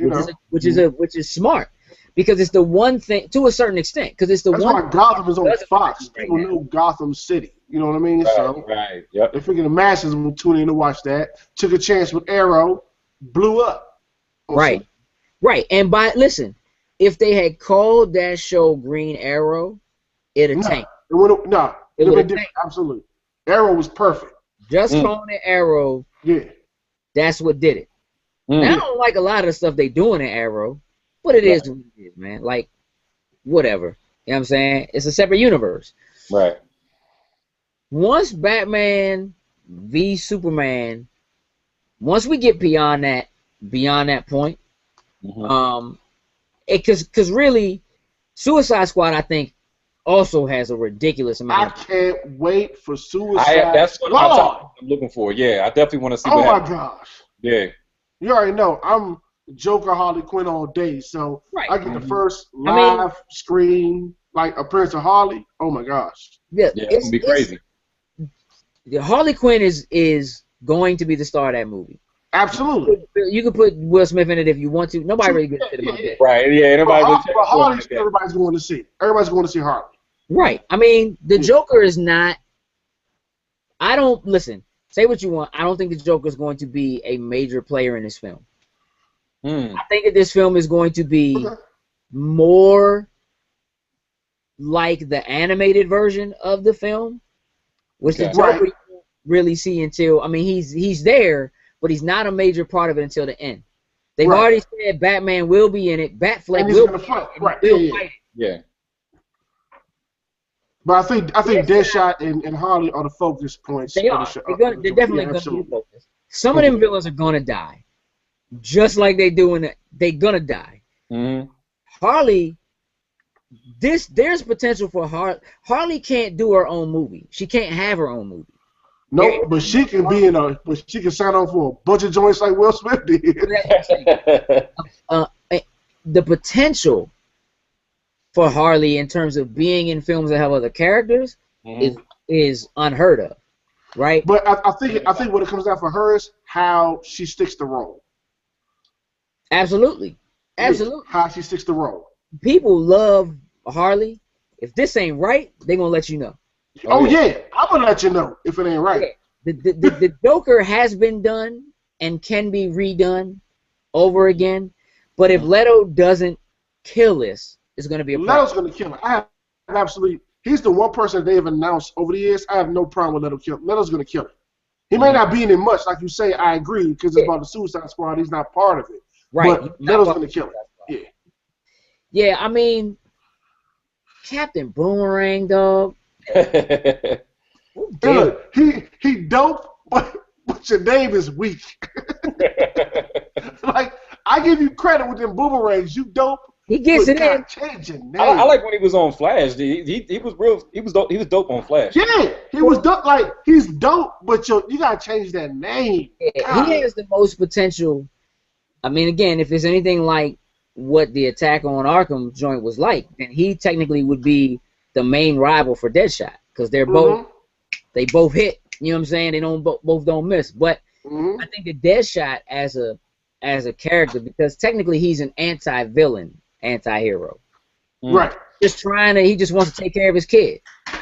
which is smart because it's the one thing to a certain extent because it's the That's one. That's why Gotham is on Fox. People know Gotham City. You know what I mean? Right. Yep. They figure the masses will tune in to watch that. Took a chance with Arrow, blew up. Right. And listen, if they had called that show Green Arrow, it'd tanked. It would have been different. Absolutely. Arrow was perfect. Just calling it Arrow. Yeah. That's what did it. Now, I don't like a lot of the stuff they doing in Arrow, but it is what it is, man. Like, whatever. You know what I'm saying? It's a separate universe. Right. Once Batman v Superman, once we get beyond that point, because really, Suicide Squad, I think, also has a ridiculous amount. I can't wait for Suicide. That's what I'm looking for. Yeah, I definitely want to see. Oh my gosh. Yeah. You already know I'm Joker Harley Quinn all day, so I get the first live screen like appearance of Harley. Oh my gosh. Yeah, it's gonna be crazy. Harley Quinn is going to be the star of that movie. Absolutely. You can put Will Smith in it if you want to. Nobody really gives a shit about that. Right. Yeah. Harley, everybody's going to see. Everybody's going to see Harley. Right. I mean, the Joker is not. Listen. Say what you want. I don't think the Joker is going to be a major player in this film. I think that this film is going to be more like the animated version of the film, which the Joker you won't really see until. I mean, he's there, but he's not a major part of it until the end. They've already said Batman will be in it. Batfleck will be in it. Yeah. But I think Deadshot and Harley are the focus points. They are. They're definitely going to be the focus. Some of them villains are going to die, just like they do in it. They're going to die. Harley, there's potential for Harley. Harley can't do her own movie. She can't have her own movie. No, but she can be but she can sign on for a bunch of joints like Will Smith did. The potential for Harley in terms of being in films that have other characters is unheard of, right? But I think what it comes down for her is how she sticks the role. Absolutely. How she sticks the role. People love Harley. If this ain't right, they're gonna let you know. Oh yeah, I'm gonna let you know if it ain't right. The Joker has been done and can be redone over again, but if Leto doesn't kill this, it's gonna be a problem. Leto's gonna kill it. I have absolutely. He's the one person they have announced over the years. I have no problem with Leto kill. Leto's gonna kill it. He may not be in it much, like you say. I agree because it's about the Suicide Squad. He's not part of it. Right. But Leto's gonna kill it. Yeah. Yeah, I mean, Captain Boomerang, dog. Dude, he dope, but your name is weak. Like I give you credit with them boomerangs. You dope. He gets it in. Change your name. I like when he was on Flash. He was real. He was dope. He was dope on Flash. Yeah, he was dope. Like he's dope, but you gotta change that name. Yeah, he has the most potential. I mean, again, if it's anything like what the Attack on Arkham joint was like, then he technically would be the main rival for Deadshot because they're both hit. You know what I'm saying? They both don't miss. But I think the Deadshot as a character, because technically he's an anti-villain, anti-hero. Right. He just wants to take care of his kid.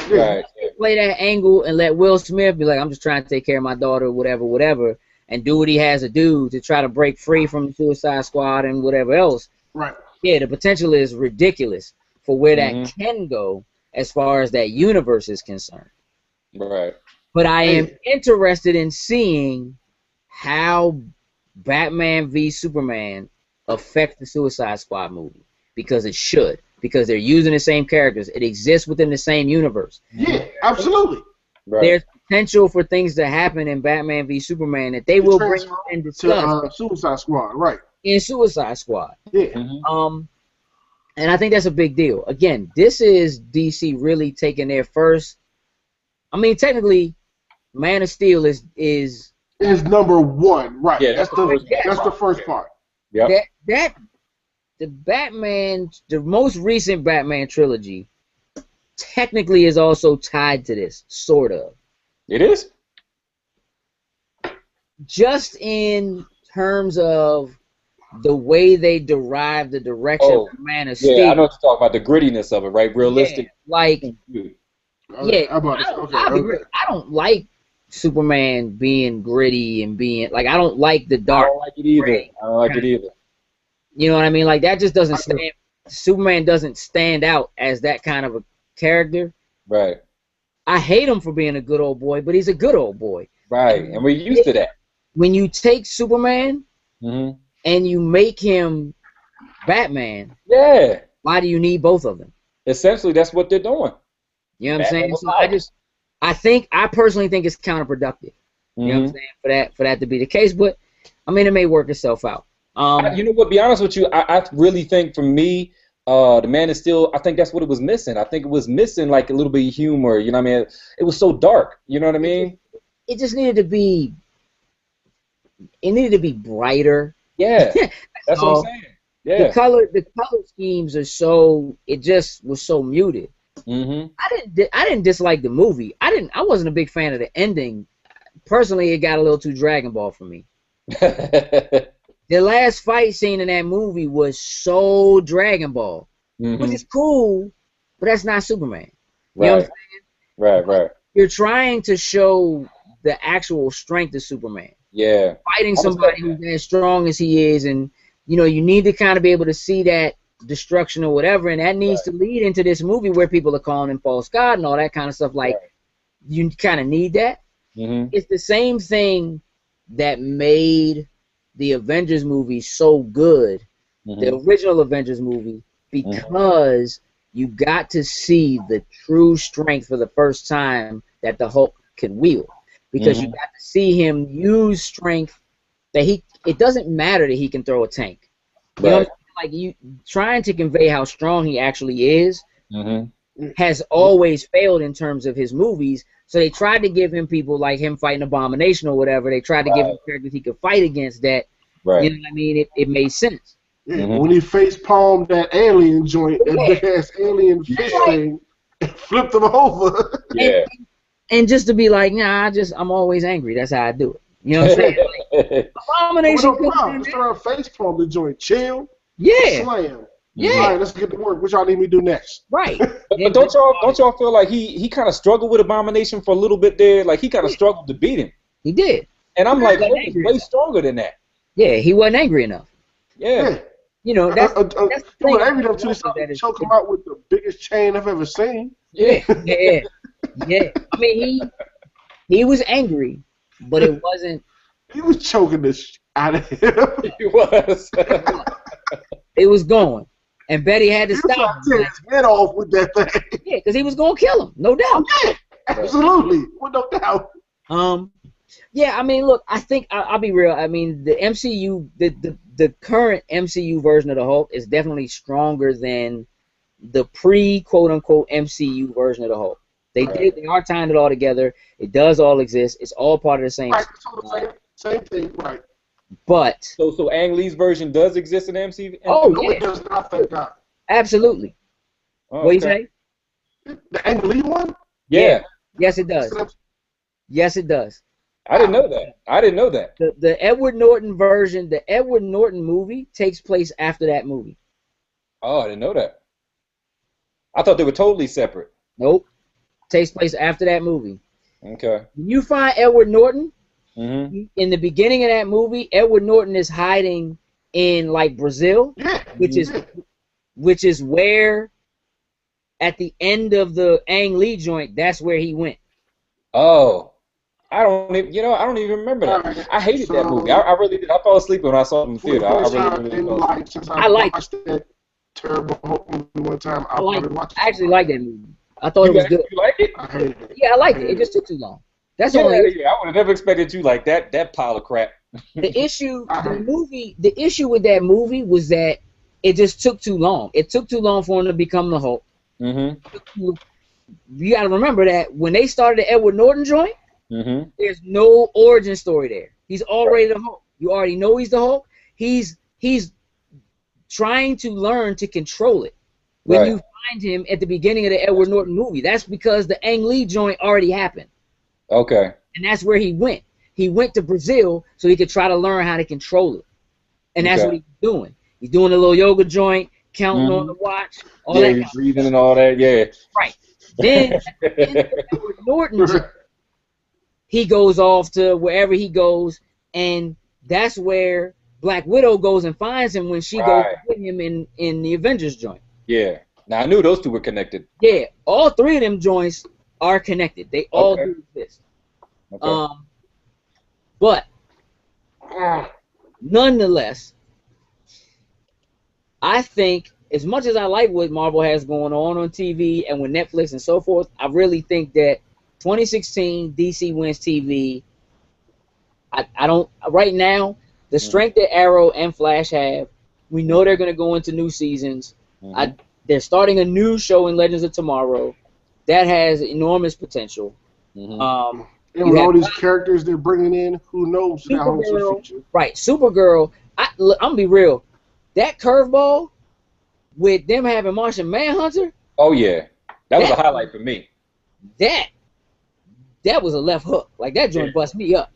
Right. Play that angle and let Will Smith be like, I'm just trying to take care of my daughter, whatever. and do what he has to do to try to break free from the Suicide Squad and whatever else. Right. Yeah, the potential is ridiculous for where that can go as far as that universe is concerned. Right. But I am interested in seeing how Batman v Superman affects the Suicide Squad movie, because it should, because they're using the same characters. It exists within the same universe. Yeah, absolutely. Right. There's potential for things to happen in Batman v Superman that they will bring and discuss to Suicide Squad, right? In Suicide Squad. Yeah. And I think that's a big deal. Again, this is DC really taking their first. I mean, technically, Man of Steel is number one, right? Yeah, that's the first part. Yeah. The Batman, the most recent Batman trilogy, technically is also tied to this, sort of. It is? Just in terms of the way they derive the direction of Man of Steel. Yeah, I know what you're talking about, the grittiness of it, right? Realistic. Yeah, like, I don't like Superman being gritty and being, like, I don't like the dark. I don't like it either. You know what I mean? Like, that just doesn't stand. Superman doesn't stand out as that kind of a character. Right. I hate him for being a good old boy, but he's a good old boy. Right, and we're used to that. When you take Superman and you make him Batman, why do you need both of them? Essentially, that's what they're doing. You know what I'm saying? So I personally think it's counterproductive. You know what I'm saying? For that to be the case, but I mean, it may work itself out. You know what? Be honest with you, I really think for me, the Man of Steel, I think that's what it was missing. I think it was missing like a little bit of humor. You know what I mean? It was so dark. You know what I mean? It just needed to be. It needed to be brighter. Yeah, that's what I'm saying. Yeah. The color schemes are so. It just was so muted. I didn't dislike the movie. I wasn't a big fan of the ending. Personally, it got a little too Dragon Ball for me. The last fight scene in that movie was so Dragon Ball, which is cool, but that's not Superman. You know what I'm saying? Right. You're trying to show the actual strength of Superman. Yeah. Fighting somebody who's as strong as he is, and you know, you need to kind of be able to see that destruction or whatever, and that needs to lead into this movie where people are calling him false god and all that kind of stuff. Like, you kind of need that. It's the same thing that made the Avengers movie so good, the original Avengers movie, because you got to see the true strength for the first time that the Hulk could wield. Because you got to see him use strength that it doesn't matter that he can throw a tank. You know, like, you trying to convey how strong he actually is has always failed in terms of his movies. So they tried to give him people like him fighting Abomination or whatever. They tried to give him characters he could fight against that. You know what I mean? It made sense. When he face palmed that alien joint, that big ass alien fish thing, and flipped him over. And just to be like, nah, I'm always angry. That's how I do it. You know what I'm saying? Like, Abomination. Just around face palm the joint. Chill. Yeah. Slam. Yeah. All right, let's get to work. What y'all need me to do next? Right. But don't y'all feel like he kind of struggled with Abomination for a little bit there? Like, he kind of struggled to beat him. He did. And I'm like, Hulk is way stronger than that. Yeah, he wasn't angry enough. Yeah. You know, that's he was angry enough to choke him out with the biggest chain I've ever seen. Yeah. I mean, he was angry, but it wasn't. He was choking the shit out of him. He was. It was going, and Betty had to stop him. His head off with that thing. Yeah, because he was gonna kill him, no doubt. Yeah, absolutely, with no doubt. Yeah, I mean, look, I think I'll be real. I mean, the MCU, the current MCU version of the Hulk is definitely stronger than the pre-quote unquote MCU version of the Hulk. They are tying it all together. It does all exist. It's all part of the same. Right, same thing, right? But so Ang Lee's version does exist in MCU? Oh, no, yeah. it does not. Thank God. Absolutely. Oh, What do you say? The Ang Lee one? Yeah. Yes, it does. Yes, it does. I didn't know that. The Edward Norton version, the Edward Norton movie takes place after that movie. Oh, I didn't know that. I thought they were totally separate. Nope. Takes place after that movie. Okay. When you find Edward Norton, Mm-hmm. In the beginning of that movie, Edward Norton is hiding in like Brazil, which is where at the end of the Ang Lee joint, that's where he went. Oh, I don't even remember that. I hated that movie. I really did. I fell asleep when I saw it in the theater. I really fell asleep. Since I liked watched that terrible Hulk movie one time, I actually liked that movie. I thought it was good. You like it? I hated it. Yeah, I liked it. It just took too long. That's the only issue. Yeah, I would have never expected you like that pile of crap. The issue with that movie was that it just took too long. It took too long for him to become the Hulk. Mm-hmm. You got to remember that when they started the Edward Norton joint, mm-hmm. there's no origin story there. He's already the Hulk. You already know he's the Hulk. He's trying to learn to control it. When you find him at the beginning of the Edward Norton movie, that's because the Ang Lee joint already happened. Okay. And that's where he went. He went to Brazil so he could try to learn how to control it. And that's what he's doing. He's doing a little yoga joint, counting on the watch, all that. He's breathing and all that, yeah. Right. Then Edward Norton, he goes off to wherever he goes, and that's where Black Widow goes and finds him when she goes with him in the Avengers joint. Yeah. Now, I knew those two were connected. Yeah. All three of them joints are connected. They all do exist. Okay. But nonetheless, I think as much as I like what Marvel has going on TV and with Netflix and so forth, I really think that 2016 DC wins TV. I don't right now. The strength that Arrow and Flash have, we know they're going to go into new seasons. They're starting a new show in Legends of Tomorrow that has enormous potential. And with all these characters they're bringing in, who knows that holds the future? Right, Supergirl. I'm gonna be real. That curveball with them having Martian Manhunter. Oh yeah, that was a highlight for me. That was a left hook. Like that joint bust me up.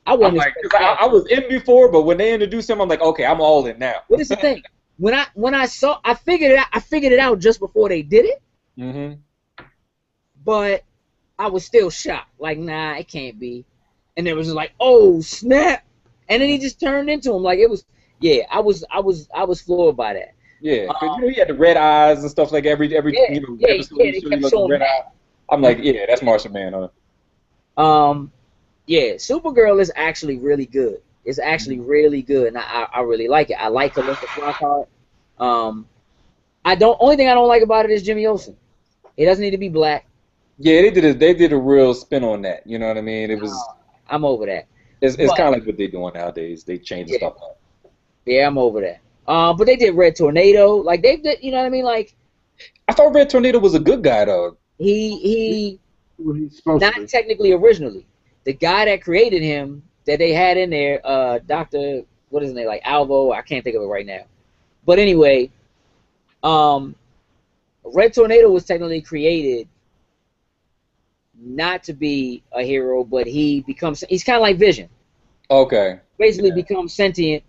I wasn't. I was in before, but when they introduced him, I'm like, okay, I'm all in now. What is the thing? When I saw, I figured it out just before they did it. But I was still shocked. Like, nah, it can't be. And it was just like, oh snap! And then he just turned into him. Like it was. Yeah, I was floored by that. Yeah, because he had the red eyes and stuff like every episode he looked red eyes. I'm like, yeah, that's Martian Manhunter. Yeah, Supergirl is actually really good. It's actually really good, and I really like it. I like Calista Flockhart. Only thing I don't like about it is Jimmy Olsen. He doesn't need to be black. Yeah, they did a real spin on that. You know what I mean? It was. I'm over that. It's kind of like what they're doing nowadays. They change stuff up. Yeah, I'm over that. But they did Red Tornado. Like they did, you know what I mean? Like I thought Red Tornado was a good guy though. He's not technically originally. The guy that created him that they had in there, Dr. What is his name? Like Alvo, I can't think of it right now. But anyway, Red Tornado was technically created not to be a hero, but he's kind of like Vision. Okay. Basically becomes sentient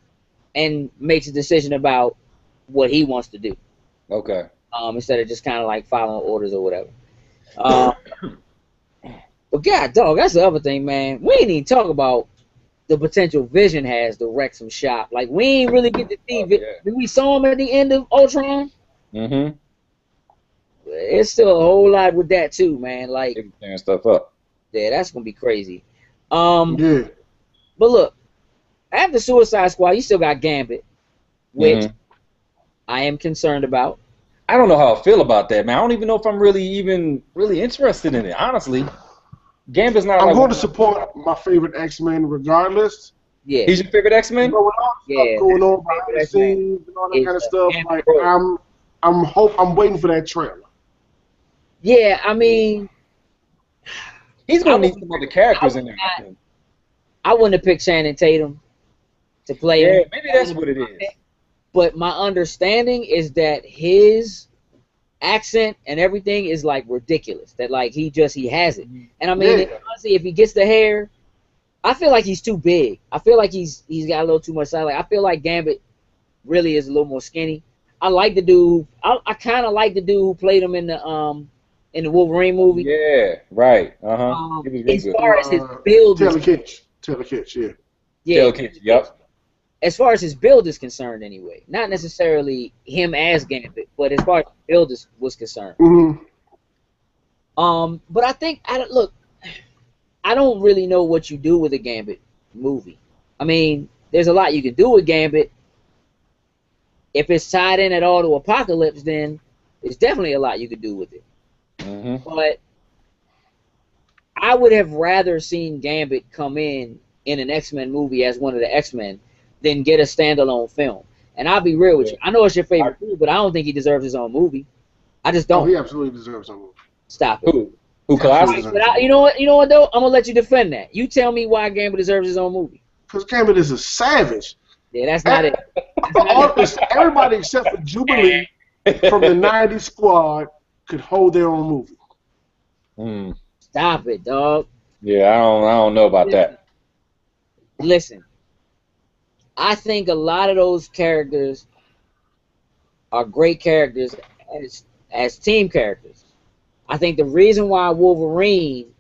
and makes a decision about what he wants to do. Okay. Instead of just kind of like following orders or whatever. But God, dog, that's the other thing, man. We ain't even talk about the potential Vision has to wreck some shop. Like we ain't really get to see. We saw him at the end of Ultron. It's still a whole lot with that too, man. Like tearing stuff up. Yeah, that's gonna be crazy. But look, after Suicide Squad, you still got Gambit, which I am concerned about. I don't know how I feel about that, man. I don't even know if I'm really interested in it, honestly. Gambit's not. I'm going to support my favorite X-Men regardless. Yeah. He's your favorite X-Men? But with all the stuff going on behind the scenes and all that kind of stuff, like I'm waiting for that trailer. Yeah, I mean, he's going to need some other characters in there. I wouldn't have picked Channing Tatum to play him. Yeah, maybe that's what it is. But my understanding is that his accent and everything is like ridiculous. That like he has it. And I mean, honestly, if he gets the hair, I feel like he's too big. I feel like he's got a little too much size. Like I feel like Gambit really is a little more skinny. I like the dude. I kind of like the dude who played him in the Wolverine movie. Yeah, right. As far as his build, Taylor Taylor Kitsch, yeah. Yeah. Taylor Kitsch, yep. As far as his build is concerned, anyway, not necessarily him as Gambit, but as far as build was concerned. Mm-hmm. But I think look, I don't really know what you do with a Gambit movie. I mean, there's a lot you can do with Gambit. If it's tied in at all to Apocalypse, then there's definitely a lot you could do with it. Mm-hmm. But I would have rather seen Gambit come in an X-Men movie as one of the X-Men than get a standalone film. And I'll be real with you. I know it's your favorite movie, but I don't think he deserves his own movie. I just don't. Oh, he absolutely deserves some movie. Stop it. Who Colossus? But you know what? You know what though? I'm gonna let you defend that. You tell me why Gambit deserves his own movie. Because Gambit is a savage. Yeah, that's not it. That's not it. Everybody except for Jubilee from the '90s squad could hold their own movie. Mm. Stop it, dog. Yeah, I don't know about that. Listen, I think a lot of those characters are great characters as team characters. I think the reason why Wolverine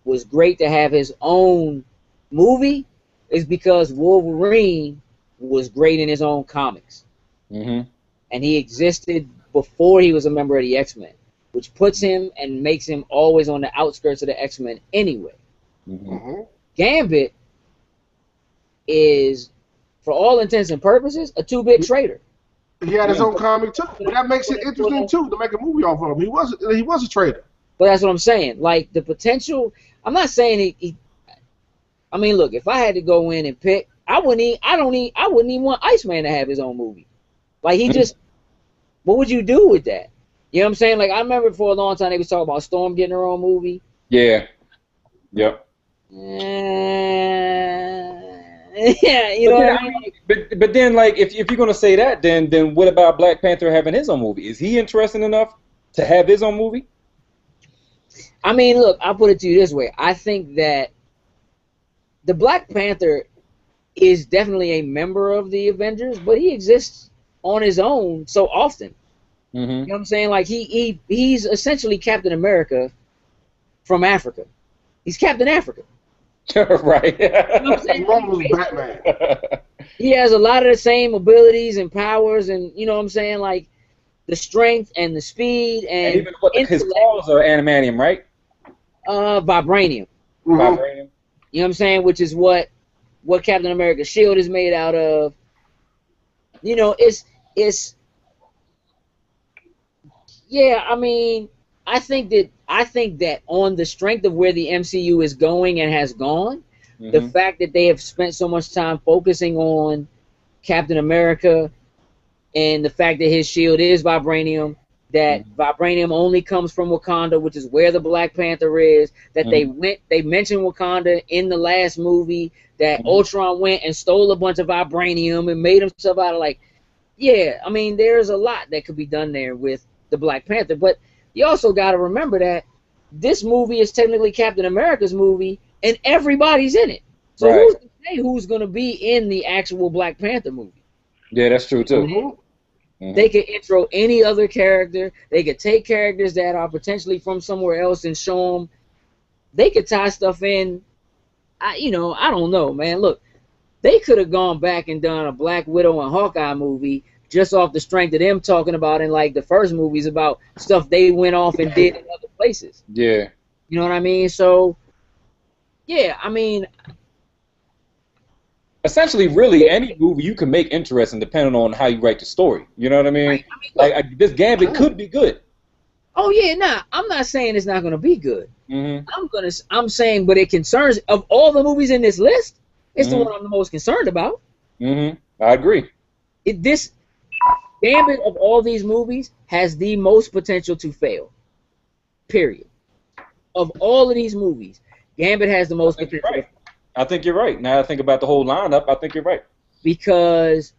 was great to have his own movie is because Wolverine was great in his own comics. Mm-hmm. And he existed before he was a member of the X-Men, which puts him and makes him always on the outskirts of the X-Men anyway. Mm-hmm. Mm-hmm. Gambit is, for all intents and purposes, a two-bit traitor. He had his own comic too, but that makes it interesting too to make a movie off of him. He was a traitor. But that's what I'm saying. Like the potential. I'm not saying he I mean, look, if I had to go in and pick, I wouldn't even want Iceman to have his own movie. Like he just, what would you do with that? You know what I'm saying? Like I remember for a long time they was talking about Storm getting her own movie. Yeah. Yep. Yeah, you know what I mean? But then, like, if you're gonna say that, then what about Black Panther having his own movie? Is he interesting enough to have his own movie? I mean, look, I'll put it to you this way. I think that the Black Panther is definitely a member of the Avengers, but he exists on his own so often. Mm-hmm. You know what I'm saying? Like he's essentially Captain America from Africa. He's Captain Africa. Right. You know what I'm saying? Marvel's Batman. He has a lot of the same abilities and powers, and you know what I'm saying, like the strength and the speed and even his claws are adamantium, right? Vibranium. Mm-hmm. Vibranium. You know what I'm saying? Which is what Captain America's shield is made out of. You know, it's yeah. I mean, I think that on the strength of where the MCU is going and has gone, the fact that they have spent so much time focusing on Captain America and the fact that his shield is vibranium, that vibranium only comes from Wakanda, which is where the Black Panther is, that they mentioned Wakanda in the last movie, that Ultron went and stole a bunch of vibranium and made himself out of, like, yeah, I mean, there's a lot that could be done there with the Black Panther, but you also got to remember that this movie is technically Captain America's movie, and everybody's in it. So who's to say who's going to be in the actual Black Panther movie? Yeah, that's true too. Mm-hmm. They could intro any other character. They could take characters that are potentially from somewhere else and show them. They could tie stuff in. I don't know, man. Look, they could have gone back and done a Black Widow and Hawkeye movie just off the strength of them talking about in like the first movies about stuff they went off and did in other places. Yeah. You know what I mean? So, yeah, I mean, essentially, really, any movie you can make interesting depending on how you write the story. You know what I mean? Right. I mean, like this Gambit could be good. Oh yeah, nah. I'm not saying it's not gonna be good. Mm-hmm. I'm saying, but it concerns of all the movies in this list, it's the one I'm the most concerned about. Mm-hmm. I agree. This Gambit of all these movies has the most potential to fail. Period. Of all of these movies, Gambit has the most potential. Right. I think you're right. Now I think about the whole lineup, I think you're right. Because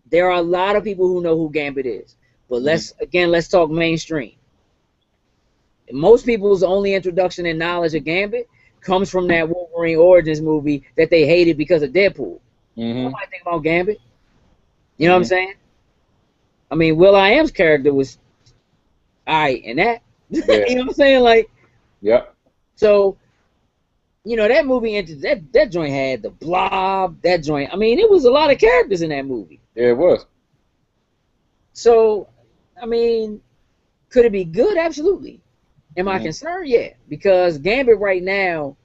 there are a lot of people who know who Gambit is. But let's talk mainstream. Most people's only introduction and knowledge of Gambit comes from that Wolverine Origins movie that they hated because of Deadpool. Nobody think about Gambit. You know what I'm saying? I mean, Will.I.Am's character was alright in that. Yeah. You know what I'm saying? Like, yep. So you know, that movie entered that joint had the Blob. That joint. I mean, it was a lot of characters in that movie. Yeah, it was. So, I mean, could it be good? Absolutely. Am I concerned? Yeah, because Gambit right now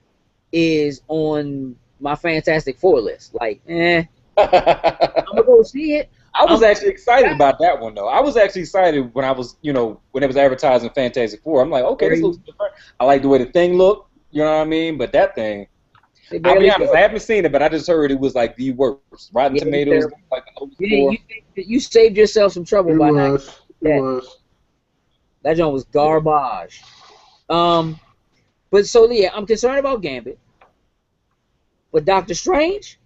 is on my Fantastic Four list. Like, I'm gonna go see it. I was actually excited about that one though. I was actually excited when I was, you know, when it was advertising Fantastic Four. I'm like, okay, this looks different. I like the way the thing looked. You know what I mean? But that thing, I'll be honest, I haven't seen it, but I just heard it was like the worst. Rotten Tomatoes, like the lowest score. You saved yourself some trouble by that. It was. That joint was garbage. But so yeah, I'm concerned about Gambit. But Doctor Strange?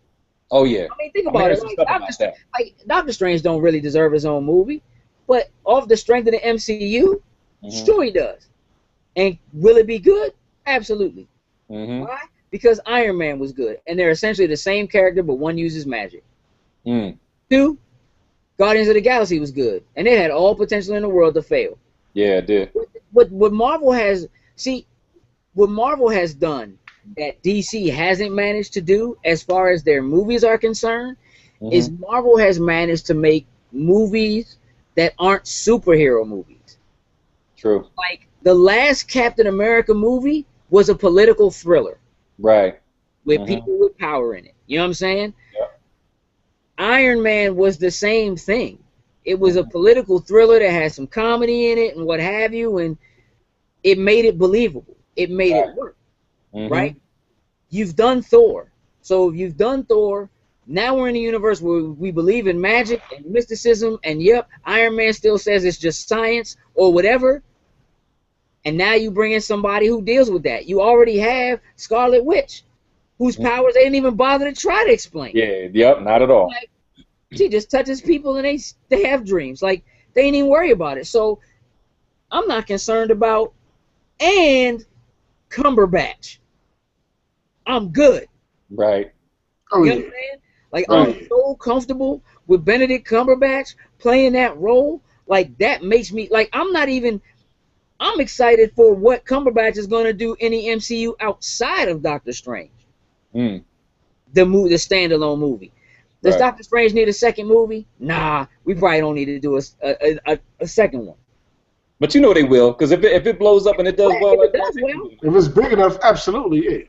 Oh yeah. I mean, think about it. Doctor Strange don't really deserve his own movie, but off the strength of the MCU, sure he does. And will it be good? Absolutely. Why? Because Iron Man was good, and they're essentially the same character, but one uses magic. 2, Guardians of the Galaxy was good, and it had all potential in the world to fail. Yeah, it did. What Marvel has done that DC hasn't managed to do as far as their movies are concerned is Marvel has managed to make movies that aren't superhero movies. True. Like the last Captain America movie was a political thriller. Right. With people with power in it. You know what I'm saying? Yep. Iron Man was the same thing. It was a political thriller that had some comedy in it and what have you, and it made it believable. It made it work. Right? You've done Thor. So if you've done Thor, now we're in a universe where we believe in magic and mysticism, and yep, Iron Man still says it's just science or whatever. And now you bring in somebody who deals with that. You already have Scarlet Witch, whose powers they didn't even bother to try to explain. Yeah, yep, not at all. Like, she just touches people and they have dreams. Like, they ain't even worry about it. So I'm not concerned about, and Cumberbatch. I'm good. Right. Oh, you know what I'm saying? Like, I'm so comfortable with Benedict Cumberbatch playing that role. Like, that makes me, like, I'm excited for what Cumberbatch is going to do in the MCU outside of Doctor Strange. The standalone movie. Does Doctor Strange need a second movie? Nah, we probably don't need to do a second one. But you know they will, because if it blows up and it does well, if it's big enough, absolutely, yeah.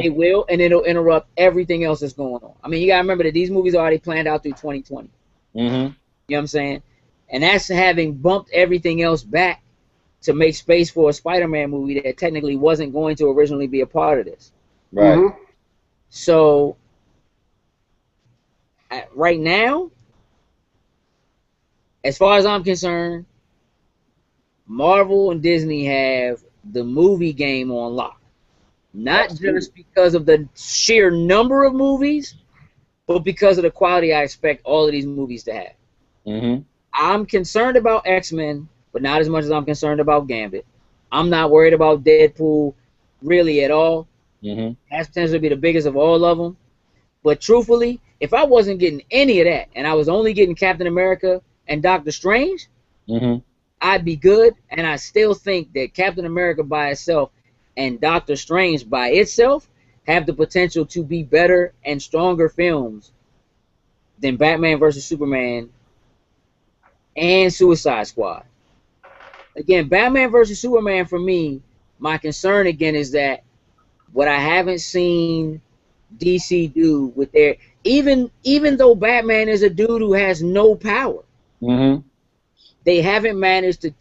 They will, and it'll interrupt everything else that's going on. I mean, you gotta remember that these movies are already planned out through 2020. You know what I'm saying? And that's having bumped everything else back to make space for a Spider-Man movie that technically wasn't going to originally be a part of this. Right. So, right now, as far as I'm concerned, Marvel and Disney have the movie game on lock. Not just because of the sheer number of movies, but because of the quality I expect all of these movies to have. I'm concerned about X-Men, but not as much as I'm concerned about Gambit. I'm not worried about Deadpool really at all. Has potential to be the biggest of all of them. But truthfully, if I wasn't getting any of that, and I was only getting Captain America and Doctor Strange, I'd be good. And I still think that Captain America by itself and Doctor Strange by itself have the potential to be better and stronger films than Batman vs. Superman and Suicide Squad. Again, Batman vs. Superman, for me, my concern again is that what I haven't seen DC do with their, even though Batman is a dude who has no power, they haven't managed to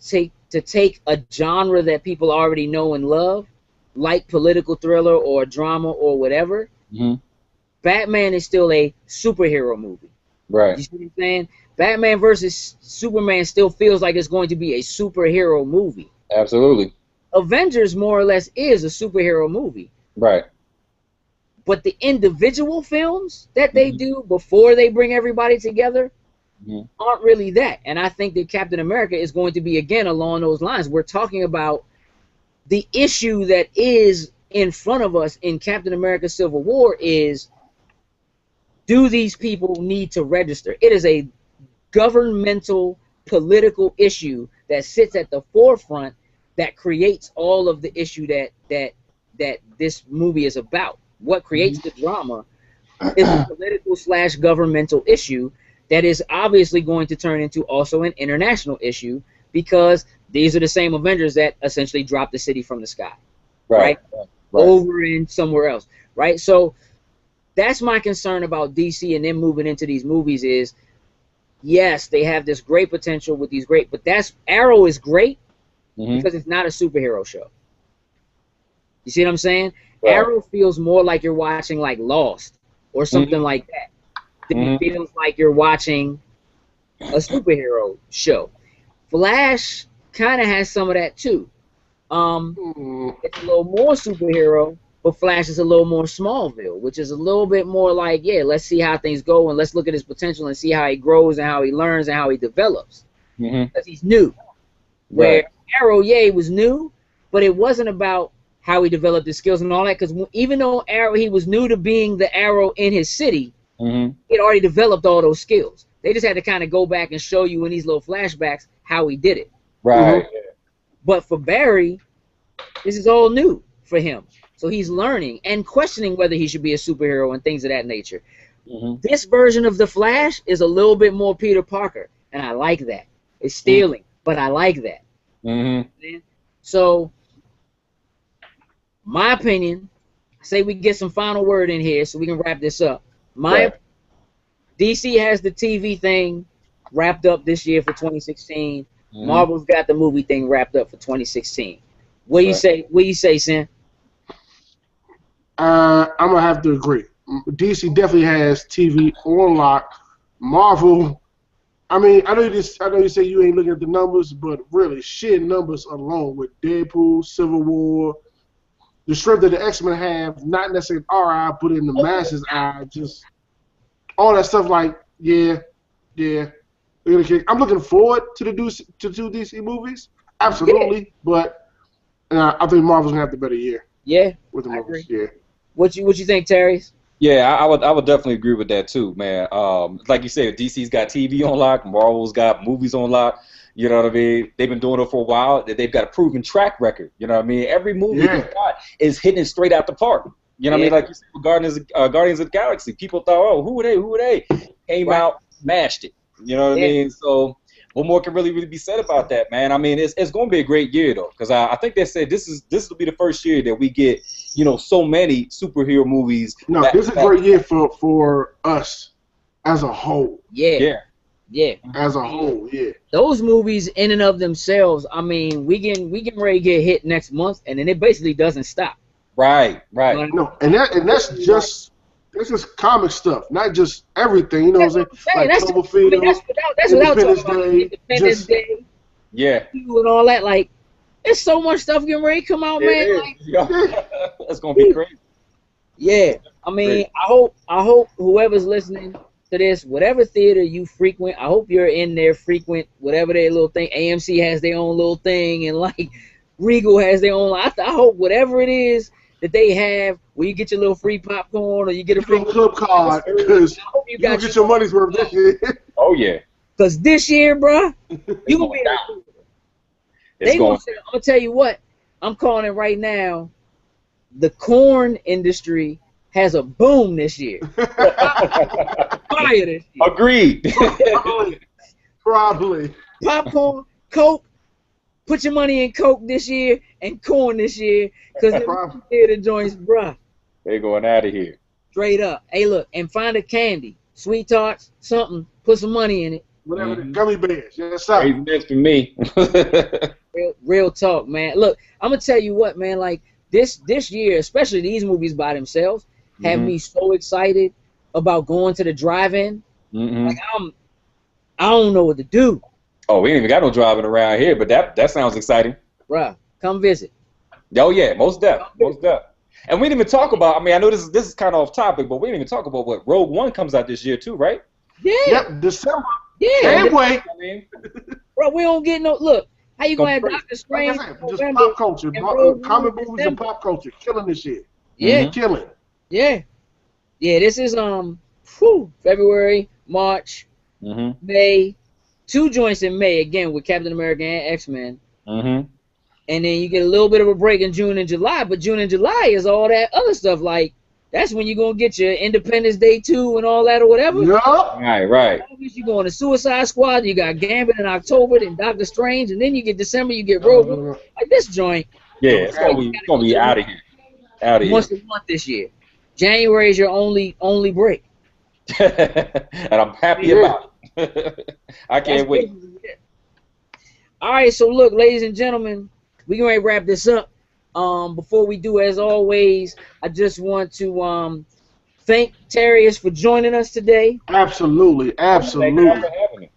take a genre that people already know and love, like political thriller or drama or whatever. Batman is still a superhero movie. Right. You see what I'm saying? Batman versus Superman still feels like it's going to be a superhero movie. Absolutely. Avengers more or less is a superhero movie. Right. But the individual films that they do before they bring everybody together aren't really that. And I think that Captain America is going to be, again, along those lines. We're talking about the issue that is in front of us in Captain America Civil War is, do these people need to register? It is a governmental political issue that sits at the forefront that creates all of the issue that that this movie is about. What creates the drama is a political / governmental issue that is obviously going to turn into also an international issue, because these are the same Avengers that essentially dropped the city from the sky, right? Over in somewhere else, right? So that's my concern about DC and them moving into these movies is, yes, they have this great potential with these great, but Arrow is great because it's not a superhero show. You see what I'm saying? Right. Arrow feels more like you're watching like Lost or something like that. It feels like you're watching a superhero show. Flash kind of has some of that too. It's a little more superhero, but Flash is a little more Smallville, which is a little bit more like, yeah, let's see how things go and let's look at his potential and see how he grows and how he learns and how he develops. Because he's new. Where Arrow, yeah, he was new, but it wasn't about how he developed his skills and all that, because even though Arrow, he was new to being the Arrow in his city, he had already developed all those skills. They just had to kind of go back and show you in these little flashbacks how he did it. Right. But for Barry, this is all new for him. So he's learning and questioning whether he should be a superhero and things of that nature. This version of the Flash is a little bit more Peter Parker, and I like that. It's stealing, but I like that. So, my opinion, say we get some final word in here so we can wrap this up. DC has the TV thing wrapped up this year for 2016. Marvel's got the movie thing wrapped up for 2016. What do you say? What do you say, Sam? I'm gonna have to agree. DC definitely has TV on lock. Marvel, I mean, I know you say you ain't looking at the numbers, but really, sheer numbers alone with Deadpool, Civil War, the strength that the X-Men have, not necessarily in our eye, but in the masses' eye, just all that stuff. Like, yeah. I'm looking forward to the two DC movies, absolutely. But I think Marvel's gonna have the better year. Yeah, with the movies. Yeah. What you think, Tarius? Yeah, I would definitely agree with that too, man. Like you said, DC's got TV on lock, Marvel's got movies on lock. You know what I mean? They've been doing it for a while. They've got a proven track record. You know what I mean? Every movie they got is hitting it straight out the park. You know what I mean? Like you said, with Guardians of the Galaxy, people thought, oh, who are they? Came out, smashed it. You know what I mean? So what more can really be said about that, man? I mean, it's going to be a great year though, because I think they said this will be the first year that we get so many superhero movies. No, this is a great year for us as a whole. Yeah. As a whole, yeah. Those movies in and of themselves, I mean, we getting ready to get hit next month, and then it basically doesn't stop. Right. No, and that's just comic stuff, not just everything. You know what I'm saying? Like Cloverfield, that's without talking about Independence Day. Yeah. And all that, like, there's so much stuff getting ready to come out, man. Like, that's gonna be crazy. Yeah, I mean, I hope whoever's listening to this, whatever theater you frequent, I hope you're in there frequent whatever their little thing. AMC has their own little thing, and like Regal has their own. I hope whatever it is that they have, where you get your little free popcorn or you get a free club card, because you get your money's worth this year. Oh yeah. Because this year, bruh, you gonna be. I'm gonna tell you what. I'm calling it right now. The corn industry has a boom this year. Fire this year. Agreed. Probably. Popcorn, Coke. Put your money in Coke this year and corn this year, because the joints, bruh. They going out of here. Straight up. Hey, look, and find a candy, sweet tarts, something. Put some money in it. Whatever. Gummy bears. Yes, sir. That's for me. real talk, man. Look, I'm gonna tell you what, man. Like this year, especially these movies by themselves, have me so excited about going to the drive-in. Like I don't know what to do. Oh, we ain't even got no driving around here, but that sounds exciting. Bruh, come visit. Oh yeah, most def. And we didn't even talk about. I mean, I know this is kind of off topic, but we didn't even talk about what Rogue One comes out this year too, right? Yeah. Yep, December. Yeah. Can't wait. Bro, we don't get no look. How you gonna have Doctor Strange? Like I said, just pop culture, comic movies and pop culture, killing this shit. Yeah, killing. Yeah. This is February, March, May. 2 joints in May again with Captain America and X-Men. And and then you get a little bit of a break in June and July. But June and July is all that other stuff. Like that's when you're gonna get your Independence Day 2 and all that or whatever. Yup. Right. You go on the Suicide Squad. You got Gambit in October, then Doctor Strange, and then you get December. You get Rogue. Like this joint. Yeah, it's gonna be out of here. Out of here. Once a month this year. January is your only break. And I'm happy about it. I can't wait. All right, so look, ladies and gentlemen, we're going to wrap this up. Before we do, as always, I just want to thank Tarius for joining us today. Absolutely. Thank you for having me.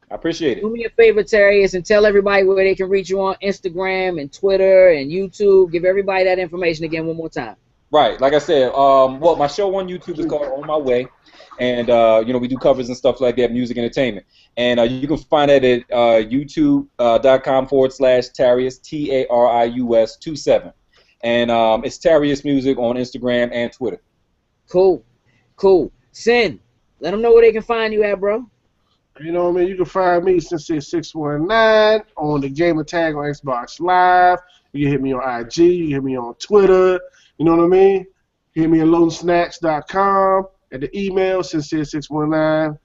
I appreciate it. Do me a favor, Tarius, and tell everybody where they can reach you on Instagram and Twitter and YouTube. Give everybody that information again one more time. Right, like I said, well, my show on YouTube is called On My Way, and we do covers and stuff like that, music, entertainment, and you can find that at youtube.com/Tarius Tarius 27, and it's Tarius Music on Instagram and Twitter. Cool. Sin, let them know where they can find you at, bro. You know what I mean? You can find me Sensei619 on the Gamer Tag on Xbox Live. You can hit me on IG. You can hit me on Twitter. You know what I mean? Hit me at loadsnacks.com. At the email, Sensei619,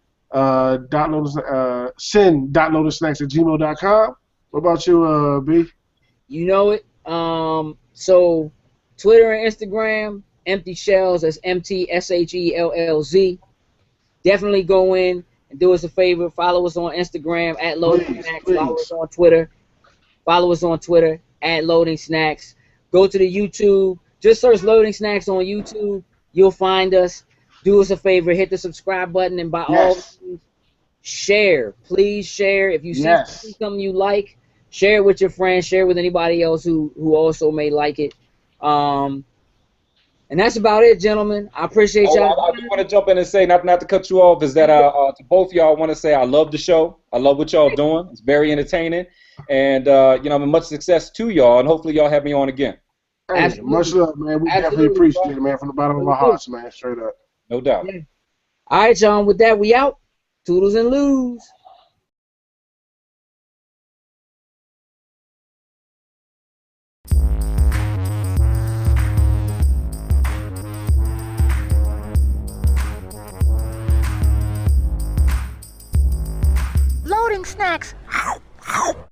send.loadersnacks@gmail.com. What about you, B? You know it. So Twitter and Instagram, Empty Shells, that's MTSHELLZ. Definitely go in and do us a favor. Follow us on Instagram at Loading Snacks. Follow us on Twitter. Follow us on Twitter at Loading Snacks. Go to the YouTube. Just search Loading Snacks on YouTube. You'll find us. Do us a favor. Hit the subscribe button. And by all means, share. Please share. If you see something you like, share it with your friends. Share it with anybody else who also may like it. And that's about it, gentlemen. I appreciate y'all. I do want to jump in and say, not to cut you off, is that to both y'all, I want to say I love the show. I love what y'all doing. It's very entertaining. And, much success to y'all. And hopefully y'all have me on again. Hey, much love, man. We definitely appreciate it, man, from the bottom of our hearts, man. Straight up. No doubt. Yeah. All right, y'all. With that, we out. Toodles and loos. Loading snacks.